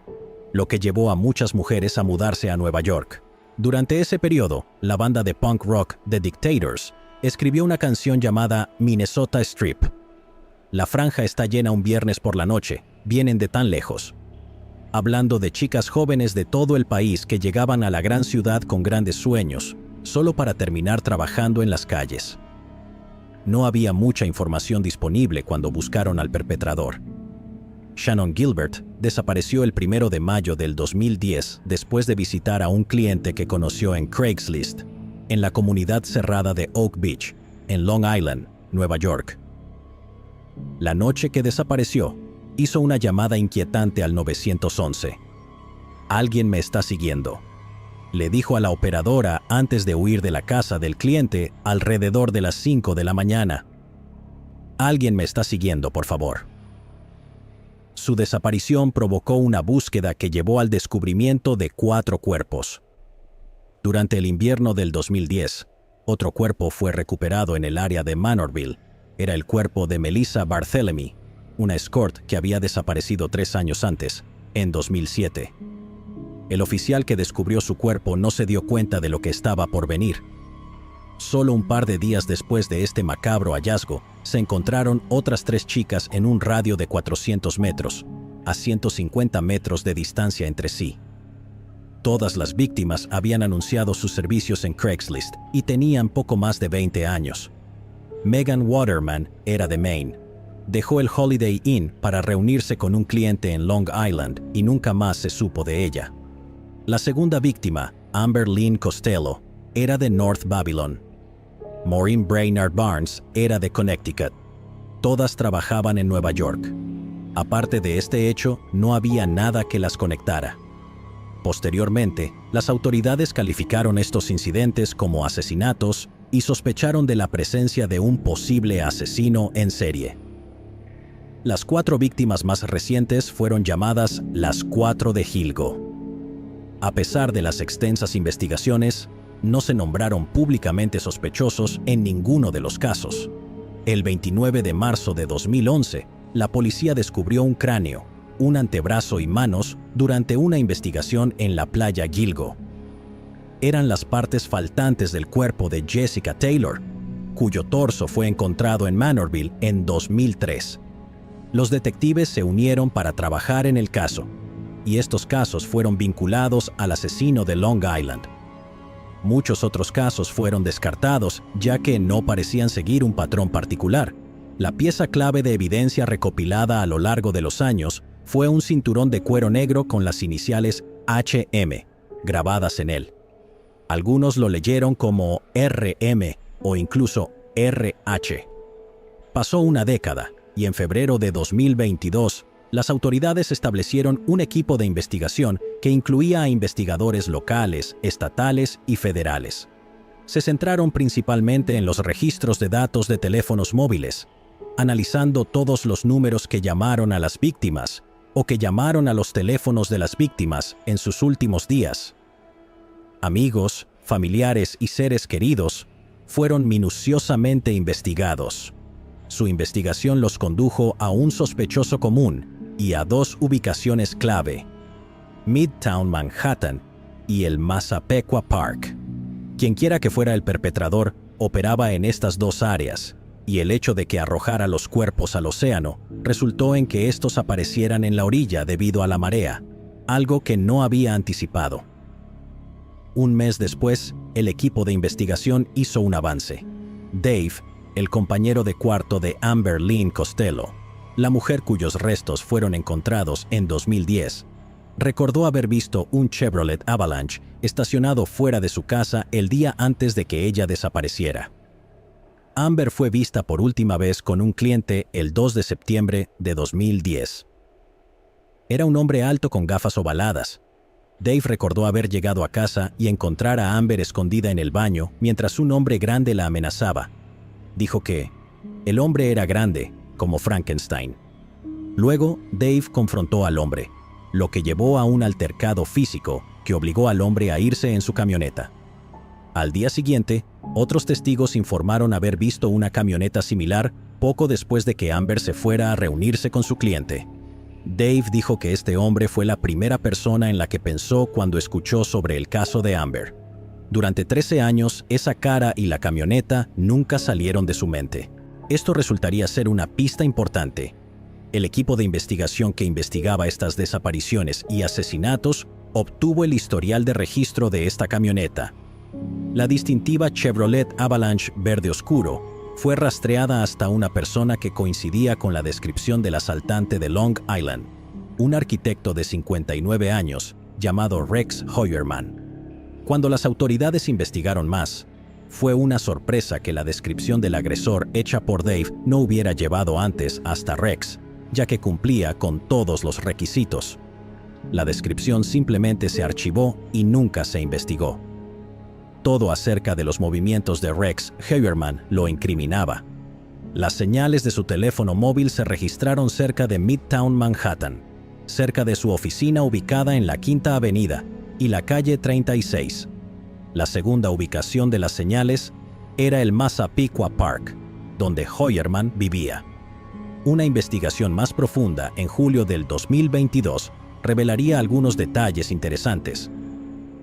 [SPEAKER 1] lo que llevó a muchas mujeres a mudarse a Nueva York. Durante ese periodo, la banda de punk rock The Dictators escribió una canción llamada Minnesota Strip. La franja está llena un viernes por la noche, vienen de tan lejos. Hablando de chicas jóvenes de todo el país que llegaban a la gran ciudad con grandes sueños, solo para terminar trabajando en las calles. No había mucha información disponible cuando buscaron al perpetrador. Shannon Gilbert desapareció el 1 de mayo del 2010 después de visitar a un cliente que conoció en Craigslist, en la comunidad cerrada de Oak Beach, en Long Island, Nueva York. La noche que desapareció, hizo una llamada inquietante al 911. «Alguien me está siguiendo», le dijo a la operadora antes de huir de la casa del cliente alrededor de las 5 de la mañana. «Alguien me está siguiendo, por favor». Su desaparición provocó una búsqueda que llevó al descubrimiento de 4 cuerpos. Durante el invierno del 2010, otro cuerpo fue recuperado en el área de Manorville. Era el cuerpo de Melissa Barthelemy, una escort que había desaparecido 3 años antes, en 2007. El oficial que descubrió su cuerpo no se dio cuenta de lo que estaba por venir. Solo un par de días después de este macabro hallazgo, se encontraron otras 3 chicas en un radio de 400 metros, a 150 metros de distancia entre sí. Todas las víctimas habían anunciado sus servicios en Craigslist y tenían poco más de 20 años. Megan Waterman era de Maine. Dejó el Holiday Inn para reunirse con un cliente en Long Island y nunca más se supo de ella. La segunda víctima, Amber Lynn Costello, era de North Babylon. Maureen Brainard Barnes era de Connecticut. Todas trabajaban en Nueva York. Aparte de este hecho, no había nada que las conectara. Posteriormente, las autoridades calificaron estos incidentes como asesinatos y sospecharon de la presencia de un posible asesino en serie. Las 4 víctimas más recientes fueron llamadas las 4 de Gilgo. A pesar de las extensas investigaciones, no se nombraron públicamente sospechosos en ninguno de los casos. El 29 de marzo de 2011, la policía descubrió un cráneo, un antebrazo y manos durante una investigación en la playa Gilgo. Eran las partes faltantes del cuerpo de Jessica Taylor, cuyo torso fue encontrado en Manorville en 2003. Los detectives se unieron para trabajar en el caso, y estos casos fueron vinculados al asesino de Long Island. Muchos otros casos fueron descartados, ya que no parecían seguir un patrón particular. La pieza clave de evidencia recopilada a lo largo de los años fue un cinturón de cuero negro con las iniciales HM grabadas en él. Algunos lo leyeron como RM o incluso RH. Pasó una década y en febrero de 2022, las autoridades establecieron un equipo de investigación que incluía a investigadores locales, estatales y federales. Se centraron principalmente en los registros de datos de teléfonos móviles, analizando todos los números que llamaron a las víctimas o que llamaron a los teléfonos de las víctimas en sus últimos días. Amigos, familiares y seres queridos fueron minuciosamente investigados. Su investigación los condujo a un sospechoso común y a 2 ubicaciones clave: Midtown Manhattan y el Massapequa Park. Quienquiera que fuera el perpetrador operaba en estas 2 áreas, y el hecho de que arrojara los cuerpos al océano resultó en que estos aparecieran en la orilla debido a la marea, algo que no había anticipado. Un mes después, el equipo de investigación hizo un avance. Dave, el compañero de cuarto de Amber Lynn Costello, la mujer cuyos restos fueron encontrados en 2010, recordó haber visto un Chevrolet Avalanche estacionado fuera de su casa el día antes de que ella desapareciera. Amber fue vista por última vez con un cliente el 2 de septiembre de 2010. Era un hombre alto con gafas ovaladas, Dave recordó haber llegado a casa y encontrar a Amber escondida en el baño mientras un hombre grande la amenazaba. Dijo que el hombre era grande, como Frankenstein. Luego, Dave confrontó al hombre, lo que llevó a un altercado físico que obligó al hombre a irse en su camioneta. Al día siguiente, otros testigos informaron haber visto una camioneta similar poco después de que Amber se fuera a reunirse con su cliente. Dave dijo que este hombre fue la primera persona en la que pensó cuando escuchó sobre el caso de Amber. Durante 13 años, esa cara y la camioneta nunca salieron de su mente. Esto resultaría ser una pista importante. El equipo de investigación que investigaba estas desapariciones y asesinatos obtuvo el historial de registro de esta camioneta. La distintiva Chevrolet Avalanche verde oscuro fue rastreada hasta una persona que coincidía con la descripción del asaltante de Long Island, un arquitecto de 59 años llamado Rex Heuermann. Cuando las autoridades investigaron más, fue una sorpresa que la descripción del agresor hecha por Dave no hubiera llevado antes hasta Rex, ya que cumplía con todos los requisitos. La descripción simplemente se archivó y nunca se investigó. Todo acerca de los movimientos de Rex Heuermann lo incriminaba. Las señales de su teléfono móvil se registraron cerca de Midtown Manhattan, cerca de su oficina ubicada en la Quinta Avenida y la calle 36. La segunda ubicación de las señales era el Massapequa Park, donde Heuermann vivía. Una investigación más profunda en julio del 2022 revelaría algunos detalles interesantes.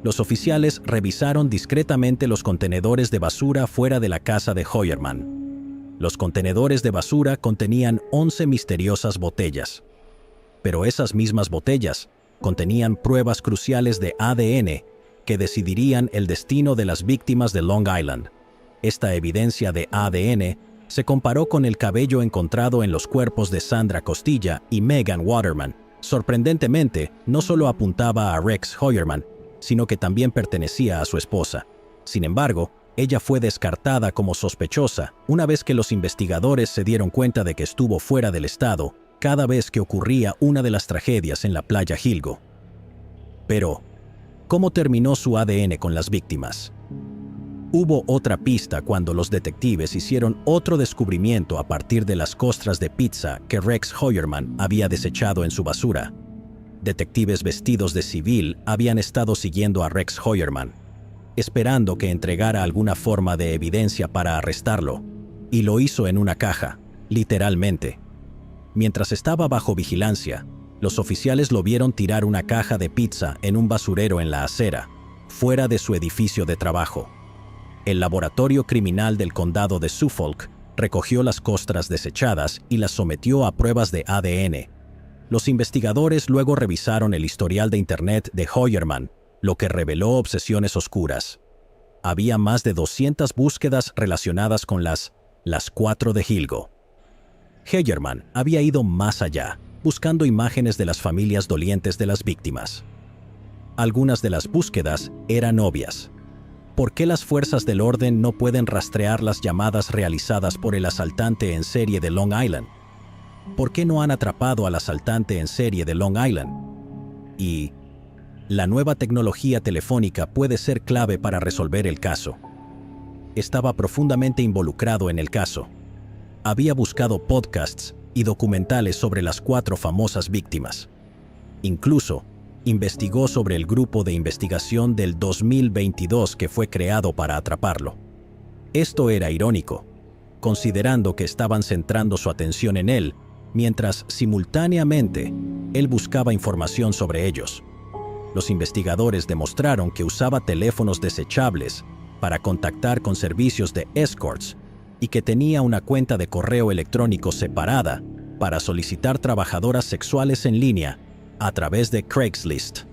[SPEAKER 1] Los oficiales revisaron discretamente los contenedores de basura fuera de la casa de Heuermann. Los contenedores de basura contenían 11 misteriosas botellas. Pero esas mismas botellas contenían pruebas cruciales de ADN que decidirían el destino de las víctimas de Long Island. Esta evidencia de ADN se comparó con el cabello encontrado en los cuerpos de Sandra Costilla y Megan Waterman. Sorprendentemente, no solo apuntaba a Rex Heuermann, sino que también pertenecía a su esposa. Sin embargo, ella fue descartada como sospechosa una vez que los investigadores se dieron cuenta de que estuvo fuera del estado cada vez que ocurría una de las tragedias en la playa Gilgo. Pero, ¿cómo terminó su ADN con las víctimas? Hubo otra pista cuando los detectives hicieron otro descubrimiento a partir de las costras de pizza que Rex Heuermann había desechado en su basura. Detectives vestidos de civil habían estado siguiendo a Rex Heuermann, esperando que entregara alguna forma de evidencia para arrestarlo, y lo hizo en una caja, literalmente. Mientras estaba bajo vigilancia, los oficiales lo vieron tirar una caja de pizza en un basurero en la acera, fuera de su edificio de trabajo. El laboratorio criminal del condado de Suffolk recogió las costras desechadas y las sometió a pruebas de ADN. Los investigadores luego revisaron el historial de Internet de Heuermann, lo que reveló obsesiones oscuras. Había más de 200 búsquedas relacionadas con las 4 de Gilgo. Heuermann había ido más allá, buscando imágenes de las familias dolientes de las víctimas. Algunas de las búsquedas eran obvias. ¿Por qué las fuerzas del orden no pueden rastrear las llamadas realizadas por el asaltante en serie de Long Island? ¿Por qué no han atrapado al asaltante en serie de Long Island? Y la nueva tecnología telefónica puede ser clave para resolver el caso. Estaba profundamente involucrado en el caso. Había buscado podcasts y documentales sobre las 4 famosas víctimas. Incluso, investigó sobre el grupo de investigación del 2022 que fue creado para atraparlo. Esto era irónico, considerando que estaban centrando su atención en él, mientras simultáneamente él buscaba información sobre ellos. Los investigadores demostraron que usaba teléfonos desechables para contactar con servicios de escorts y que tenía una cuenta de correo electrónico separada para solicitar trabajadoras sexuales en línea a través de Craigslist.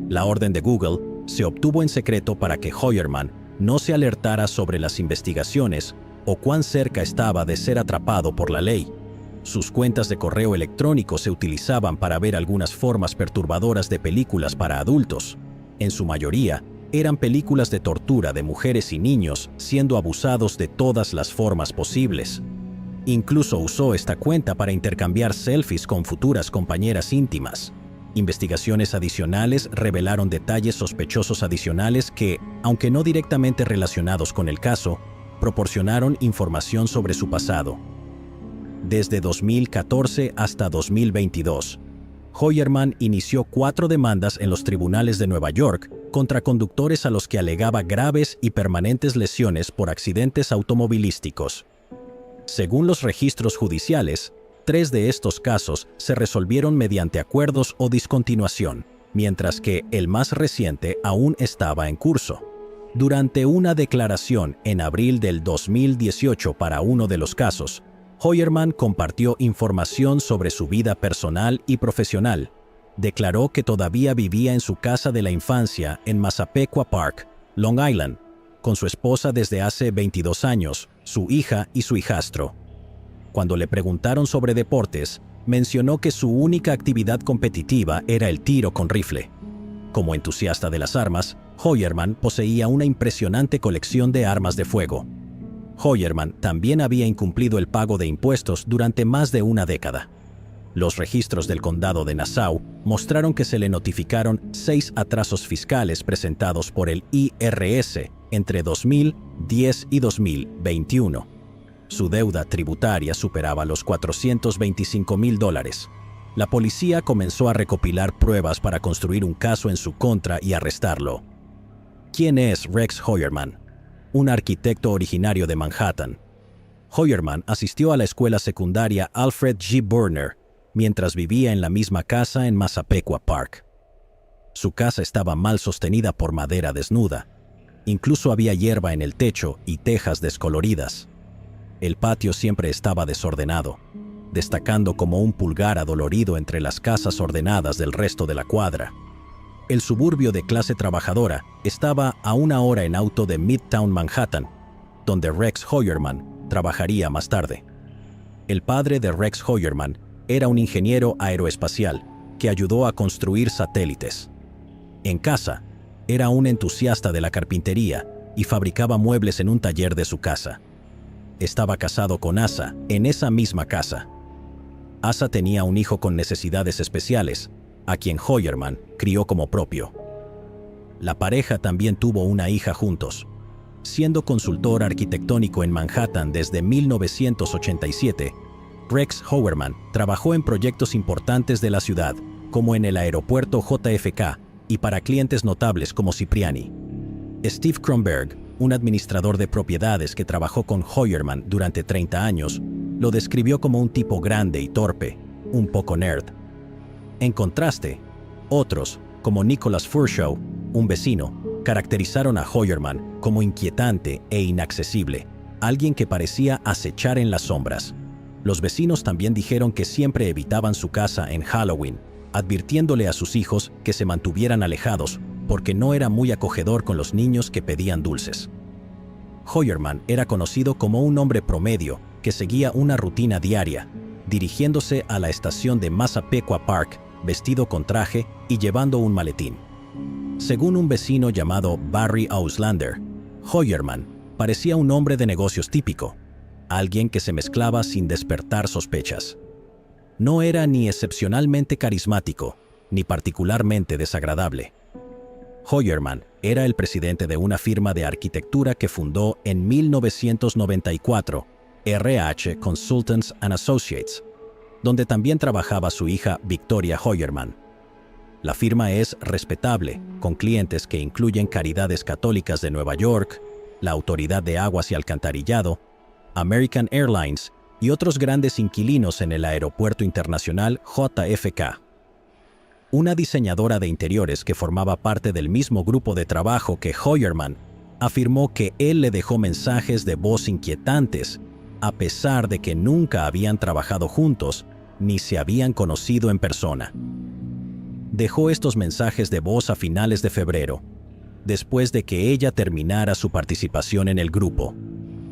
[SPEAKER 1] La orden de Google se obtuvo en secreto para que Heuermann no se alertara sobre las investigaciones o cuán cerca estaba de ser atrapado por la ley. Sus cuentas de correo electrónico se utilizaban para ver algunas formas perturbadoras de películas para adultos. En su mayoría, eran películas de tortura de mujeres y niños siendo abusados de todas las formas posibles. Incluso usó esta cuenta para intercambiar selfies con futuras compañeras íntimas. Investigaciones adicionales revelaron detalles sospechosos adicionales que, aunque no directamente relacionados con el caso, proporcionaron información sobre su pasado. Desde 2014 hasta 2022, Hoyerman inició 4 demandas en los tribunales de Nueva York contra conductores a los que alegaba graves y permanentes lesiones por accidentes automovilísticos. Según los registros judiciales, 3 de estos casos se resolvieron mediante acuerdos o discontinuación, mientras que el más reciente aún estaba en curso. Durante una declaración en abril del 2018 para uno de los casos, Hoyerman compartió información sobre su vida personal y profesional. Declaró que todavía vivía en su casa de la infancia en Massapequa Park, Long Island, con su esposa desde hace 22 años, su hija y su hijastro. Cuando le preguntaron sobre deportes, mencionó que su única actividad competitiva era el tiro con rifle. Como entusiasta de las armas, Hoyerman poseía una impresionante colección de armas de fuego. Hoyerman también había incumplido el pago de impuestos durante más de una década. Los registros del condado de Nassau mostraron que se le notificaron 6 atrasos fiscales presentados por el IRS entre 2010 y 2021. Su deuda tributaria superaba los $425,000. La policía comenzó a recopilar pruebas para construir un caso en su contra y arrestarlo. ¿Quién es Rex Hoyerman? Un arquitecto originario de Manhattan. Hoyerman asistió a la escuela secundaria Alfred G. Burner mientras vivía en la misma casa en Massapequa Park. Su casa estaba mal sostenida por madera desnuda. Incluso había hierba en el techo y tejas descoloridas. El patio siempre estaba desordenado, destacando como un pulgar adolorido entre las casas ordenadas del resto de la cuadra. El suburbio de clase trabajadora estaba a 1 hora en auto de Midtown Manhattan, donde Rex Hoyerman trabajaría más tarde. El padre de Rex Hoyerman era un ingeniero aeroespacial que ayudó a construir satélites. En casa, era un entusiasta de la carpintería y fabricaba muebles en un taller de su casa. Estaba casado con Asa en esa misma casa. Asa tenía un hijo con necesidades especiales, a quien Hoyerman crió como propio. La pareja también tuvo una hija juntos. Siendo consultor arquitectónico en Manhattan desde 1987, Rex Hoyerman trabajó en proyectos importantes de la ciudad, como en el aeropuerto JFK y para clientes notables como Cipriani. Steve Kronberg, un administrador de propiedades que trabajó con Hoyerman durante 30 años, lo describió como un tipo grande y torpe, un poco nerd. En contraste, otros, como Nicholas Furshaw, un vecino, caracterizaron a Hoyerman como inquietante e inaccesible, alguien que parecía acechar en las sombras. Los vecinos también dijeron que siempre evitaban su casa en Halloween, advirtiéndole a sus hijos que se mantuvieran alejados porque no era muy acogedor con los niños que pedían dulces. Hoyerman era conocido como un hombre promedio que seguía una rutina diaria, dirigiéndose a la estación de Massapequa Park vestido con traje y llevando un maletín. Según un vecino llamado Barry Auslander, Hoyerman parecía un hombre de negocios típico, alguien que se mezclaba sin despertar sospechas. No era ni excepcionalmente carismático, ni particularmente desagradable. Hoyerman era el presidente de una firma de arquitectura que fundó en 1994, RH Consultants and Associates, donde también trabajaba su hija Victoria Hoyerman. La firma es respetable, con clientes que incluyen Caridades Católicas de Nueva York, la Autoridad de Aguas y Alcantarillado, American Airlines y otros grandes inquilinos en el Aeropuerto Internacional JFK. Una diseñadora de interiores que formaba parte del mismo grupo de trabajo que Hoyerman afirmó que él le dejó mensajes de voz inquietantes, a pesar de que nunca habían trabajado juntos ni se habían conocido en persona. Dejó estos mensajes de voz a finales de febrero, después de que ella terminara su participación en el grupo.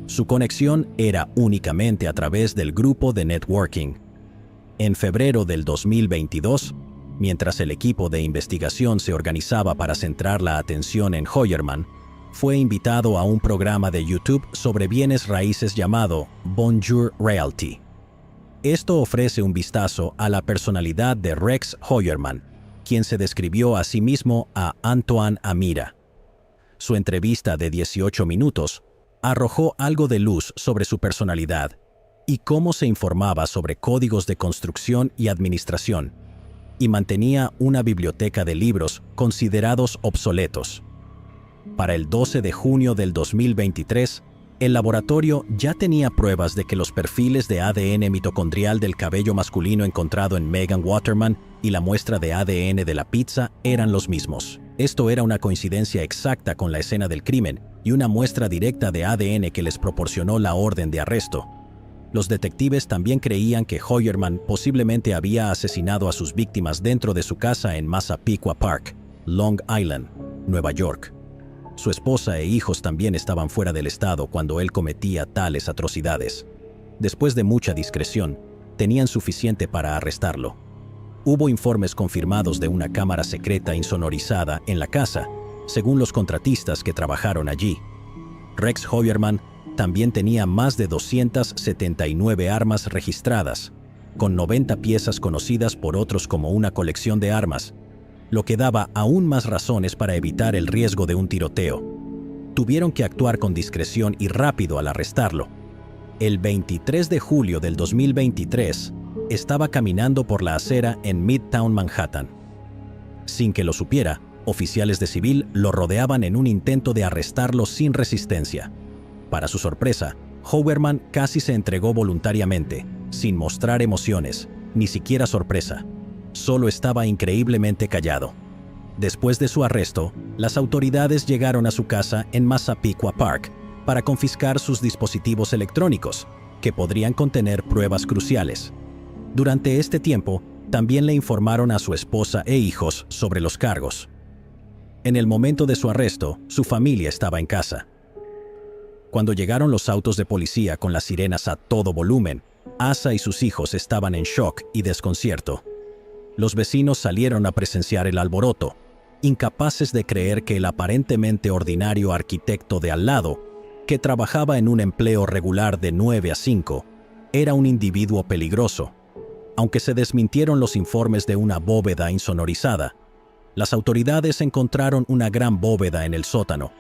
[SPEAKER 1] Su conexión era únicamente a través del grupo de networking. En febrero del 2022, mientras el equipo de investigación se organizaba para centrar la atención en Hoyerman, fue invitado a un programa de YouTube sobre bienes raíces llamado Bonjour Realty. Esto ofrece un vistazo a la personalidad de Rex Hoyerman, quien se describió a sí mismo a Antoine Amira. Su entrevista de 18 minutos arrojó algo de luz sobre su personalidad y cómo se informaba sobre códigos de construcción y administración, y mantenía una biblioteca de libros considerados obsoletos. Para el 12 de junio del 2023, el laboratorio ya tenía pruebas de que los perfiles de ADN mitocondrial del cabello masculino encontrado en Megan Waterman y la muestra de ADN de la pizza eran los mismos. Esto era una coincidencia exacta con la escena del crimen y una muestra directa de ADN que les proporcionó la orden de arresto. Los detectives también creían que Hoyerman posiblemente había asesinado a sus víctimas dentro de su casa en Massapequa Park, Long Island, Nueva York. Su esposa e hijos también estaban fuera del estado cuando él cometía tales atrocidades. Después de mucha discreción, tenían suficiente para arrestarlo. Hubo informes confirmados de una cámara secreta insonorizada en la casa, según los contratistas que trabajaron allí. Rex Hoyerman también tenía más de 279 armas registradas, con 90 piezas conocidas por otros como una colección de armas, lo que daba aún más razones para evitar el riesgo de un tiroteo. Tuvieron que actuar con discreción y rápido al arrestarlo. El 23 de julio del 2023, estaba caminando por la acera en Midtown Manhattan. Sin que lo supiera, oficiales de civil lo rodeaban en un intento de arrestarlo sin resistencia. Para su sorpresa, Hoyerman casi se entregó voluntariamente, sin mostrar emociones, ni siquiera sorpresa. Solo estaba increíblemente callado. Después de su arresto, las autoridades llegaron a su casa en Massapequa Park para confiscar sus dispositivos electrónicos, que podrían contener pruebas cruciales. Durante este tiempo, también le informaron a su esposa e hijos sobre los cargos. En el momento de su arresto, su familia estaba en casa. Cuando llegaron los autos de policía con las sirenas a todo volumen, Asa y sus hijos estaban en shock y desconcierto. Los vecinos salieron a presenciar el alboroto, incapaces de creer que el aparentemente ordinario arquitecto de al lado, que trabajaba en un empleo regular de 9 a 5, era un individuo peligroso. Aunque se desmintieron los informes de una bóveda insonorizada, las autoridades encontraron una gran bóveda en el sótano,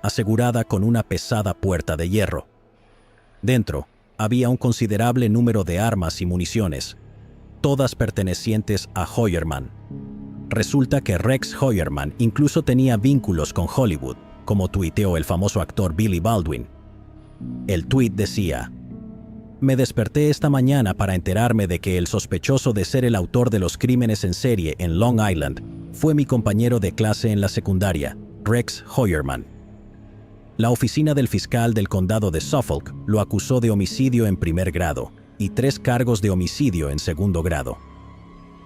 [SPEAKER 1] asegurada con una pesada puerta de hierro. Dentro, había un considerable número de armas y municiones, todas pertenecientes a Hoyerman. Resulta que Rex Hoyerman incluso tenía vínculos con Hollywood, como tuiteó el famoso actor Billy Baldwin. El tuit decía: "Me desperté esta mañana para enterarme de que el sospechoso de ser el autor de los crímenes en serie en Long Island fue mi compañero de clase en la secundaria, Rex Hoyerman". La oficina del fiscal del condado de Suffolk lo acusó de homicidio en primer grado y 3 cargos de homicidio en segundo grado.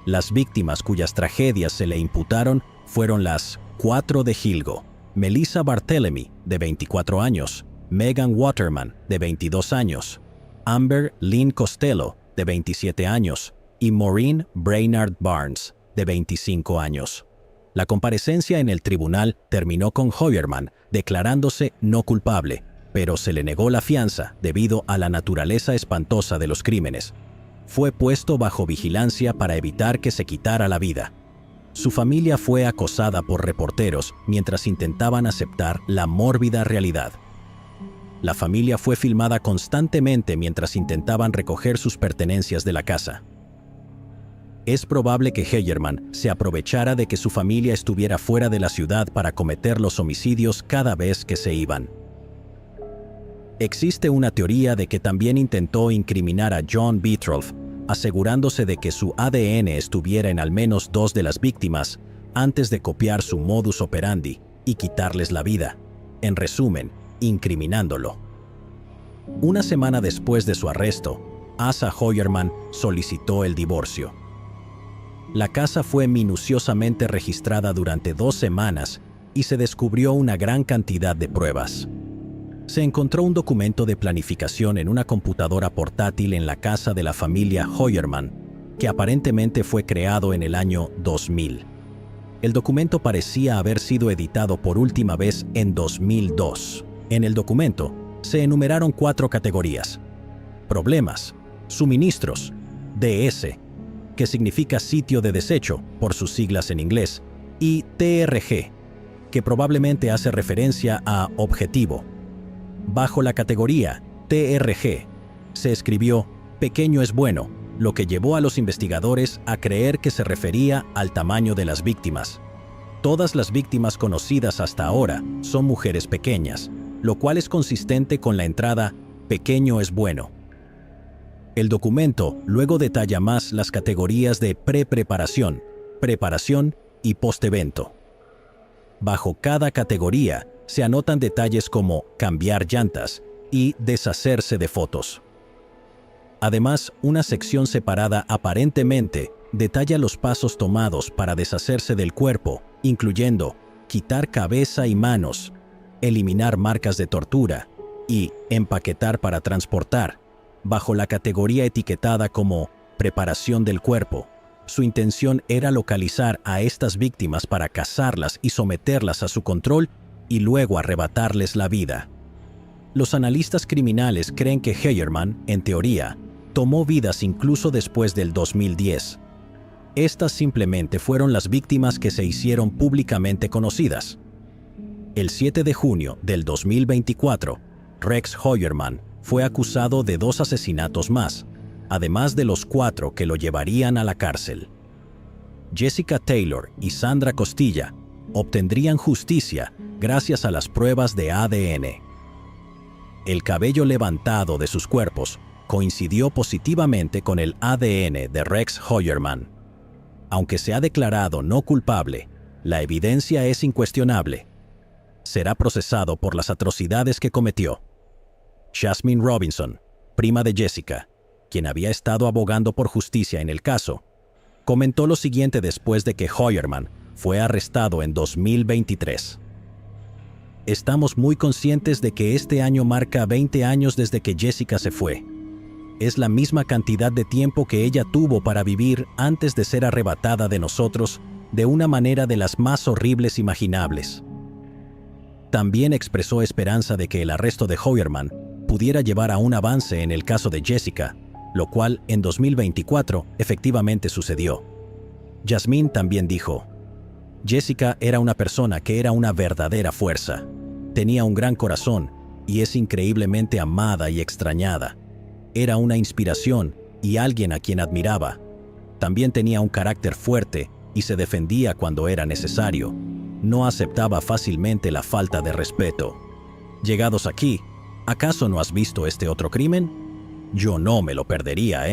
[SPEAKER 1] Las víctimas cuyas tragedias se le imputaron fueron las 4 de Gilgo: Melissa Barthélemy, de 24 años, Megan Waterman, de 22 años, Amber Lynn Costello, de 27 años, y Maureen Brainard Barnes, de 25 años. La comparecencia en el tribunal terminó con Hoyerman declarándose no culpable, pero se le negó la fianza debido a la naturaleza espantosa de los crímenes. Fue puesto bajo vigilancia para evitar que se quitara la vida. Su familia fue acosada por reporteros mientras intentaban aceptar la mórbida realidad. La familia fue filmada constantemente mientras intentaban recoger sus pertenencias de la casa. Es probable que Hoyerman se aprovechara de que su familia estuviera fuera de la ciudad para cometer los homicidios cada vez que se iban. Existe una teoría de que también intentó incriminar a John Beatroff, asegurándose de que su ADN estuviera en al menos 2 de las víctimas antes de copiar su modus operandi y quitarles la vida. En resumen, incriminándolo. Una semana después de su arresto, Asa Hoyerman solicitó el divorcio. La casa fue minuciosamente registrada durante 2 semanas y se descubrió una gran cantidad de pruebas. Se encontró un documento de planificación en una computadora portátil en la casa de la familia Hoyerman, que aparentemente fue creado en el año 2000. El documento parecía haber sido editado por última vez en 2002. En el documento se enumeraron 4 categorías: problemas, suministros, DS, que significa sitio de desecho, por sus siglas en inglés, y TRG, que probablemente hace referencia a objetivo. Bajo la categoría TRG, se escribió pequeño es bueno, lo que llevó a los investigadores a creer que se refería al tamaño de las víctimas. Todas las víctimas conocidas hasta ahora son mujeres pequeñas, lo cual es consistente con la entrada pequeño es bueno. El documento luego detalla más las categorías de pre-preparación, preparación y post-evento. Bajo cada categoría se anotan detalles como cambiar llantas y deshacerse de fotos. Además, una sección separada aparentemente detalla los pasos tomados para deshacerse del cuerpo, incluyendo quitar cabeza y manos, eliminar marcas de tortura y empaquetar para transportar. Bajo la categoría etiquetada como preparación del cuerpo, su intención era localizar a estas víctimas para cazarlas y someterlas a su control y luego arrebatarles la vida. Los analistas criminales creen que Heyermann, en teoría, tomó vidas incluso después del 2010. Estas simplemente fueron las víctimas que se hicieron públicamente conocidas. El 7 de junio del 2024, Rex Heuermann fue acusado de 2 asesinatos más, además de los 4 que lo llevarían a la cárcel. Jessica Taylor y Sandra Costilla obtendrían justicia gracias a las pruebas de ADN. El cabello levantado de sus cuerpos coincidió positivamente con el ADN de Rex Heuermann. Aunque se ha declarado no culpable, la evidencia es incuestionable. Será procesado por las atrocidades que cometió. Jasmine Robinson, prima de Jessica, quien había estado abogando por justicia en el caso, comentó lo siguiente después de que Heuermann fue arrestado en 2023. Estamos muy conscientes de que este año marca 20 años desde que Jessica se fue. Es la misma cantidad de tiempo que ella tuvo para vivir antes de ser arrebatada de nosotros de una manera de las más horribles imaginables. También expresó esperanza de que el arresto de Heuermann pudiera llevar a un avance en el caso de Jessica, lo cual en 2024 efectivamente sucedió. Jasmine también dijo: Jessica era una persona que era una verdadera fuerza. Tenía un gran corazón y es increíblemente amada y extrañada. Era una inspiración y alguien a quien admiraba. También tenía un carácter fuerte y se defendía cuando era necesario. No aceptaba fácilmente la falta de respeto. Llegados aquí, ¿acaso no has visto este otro crimen? Yo no me lo perdería,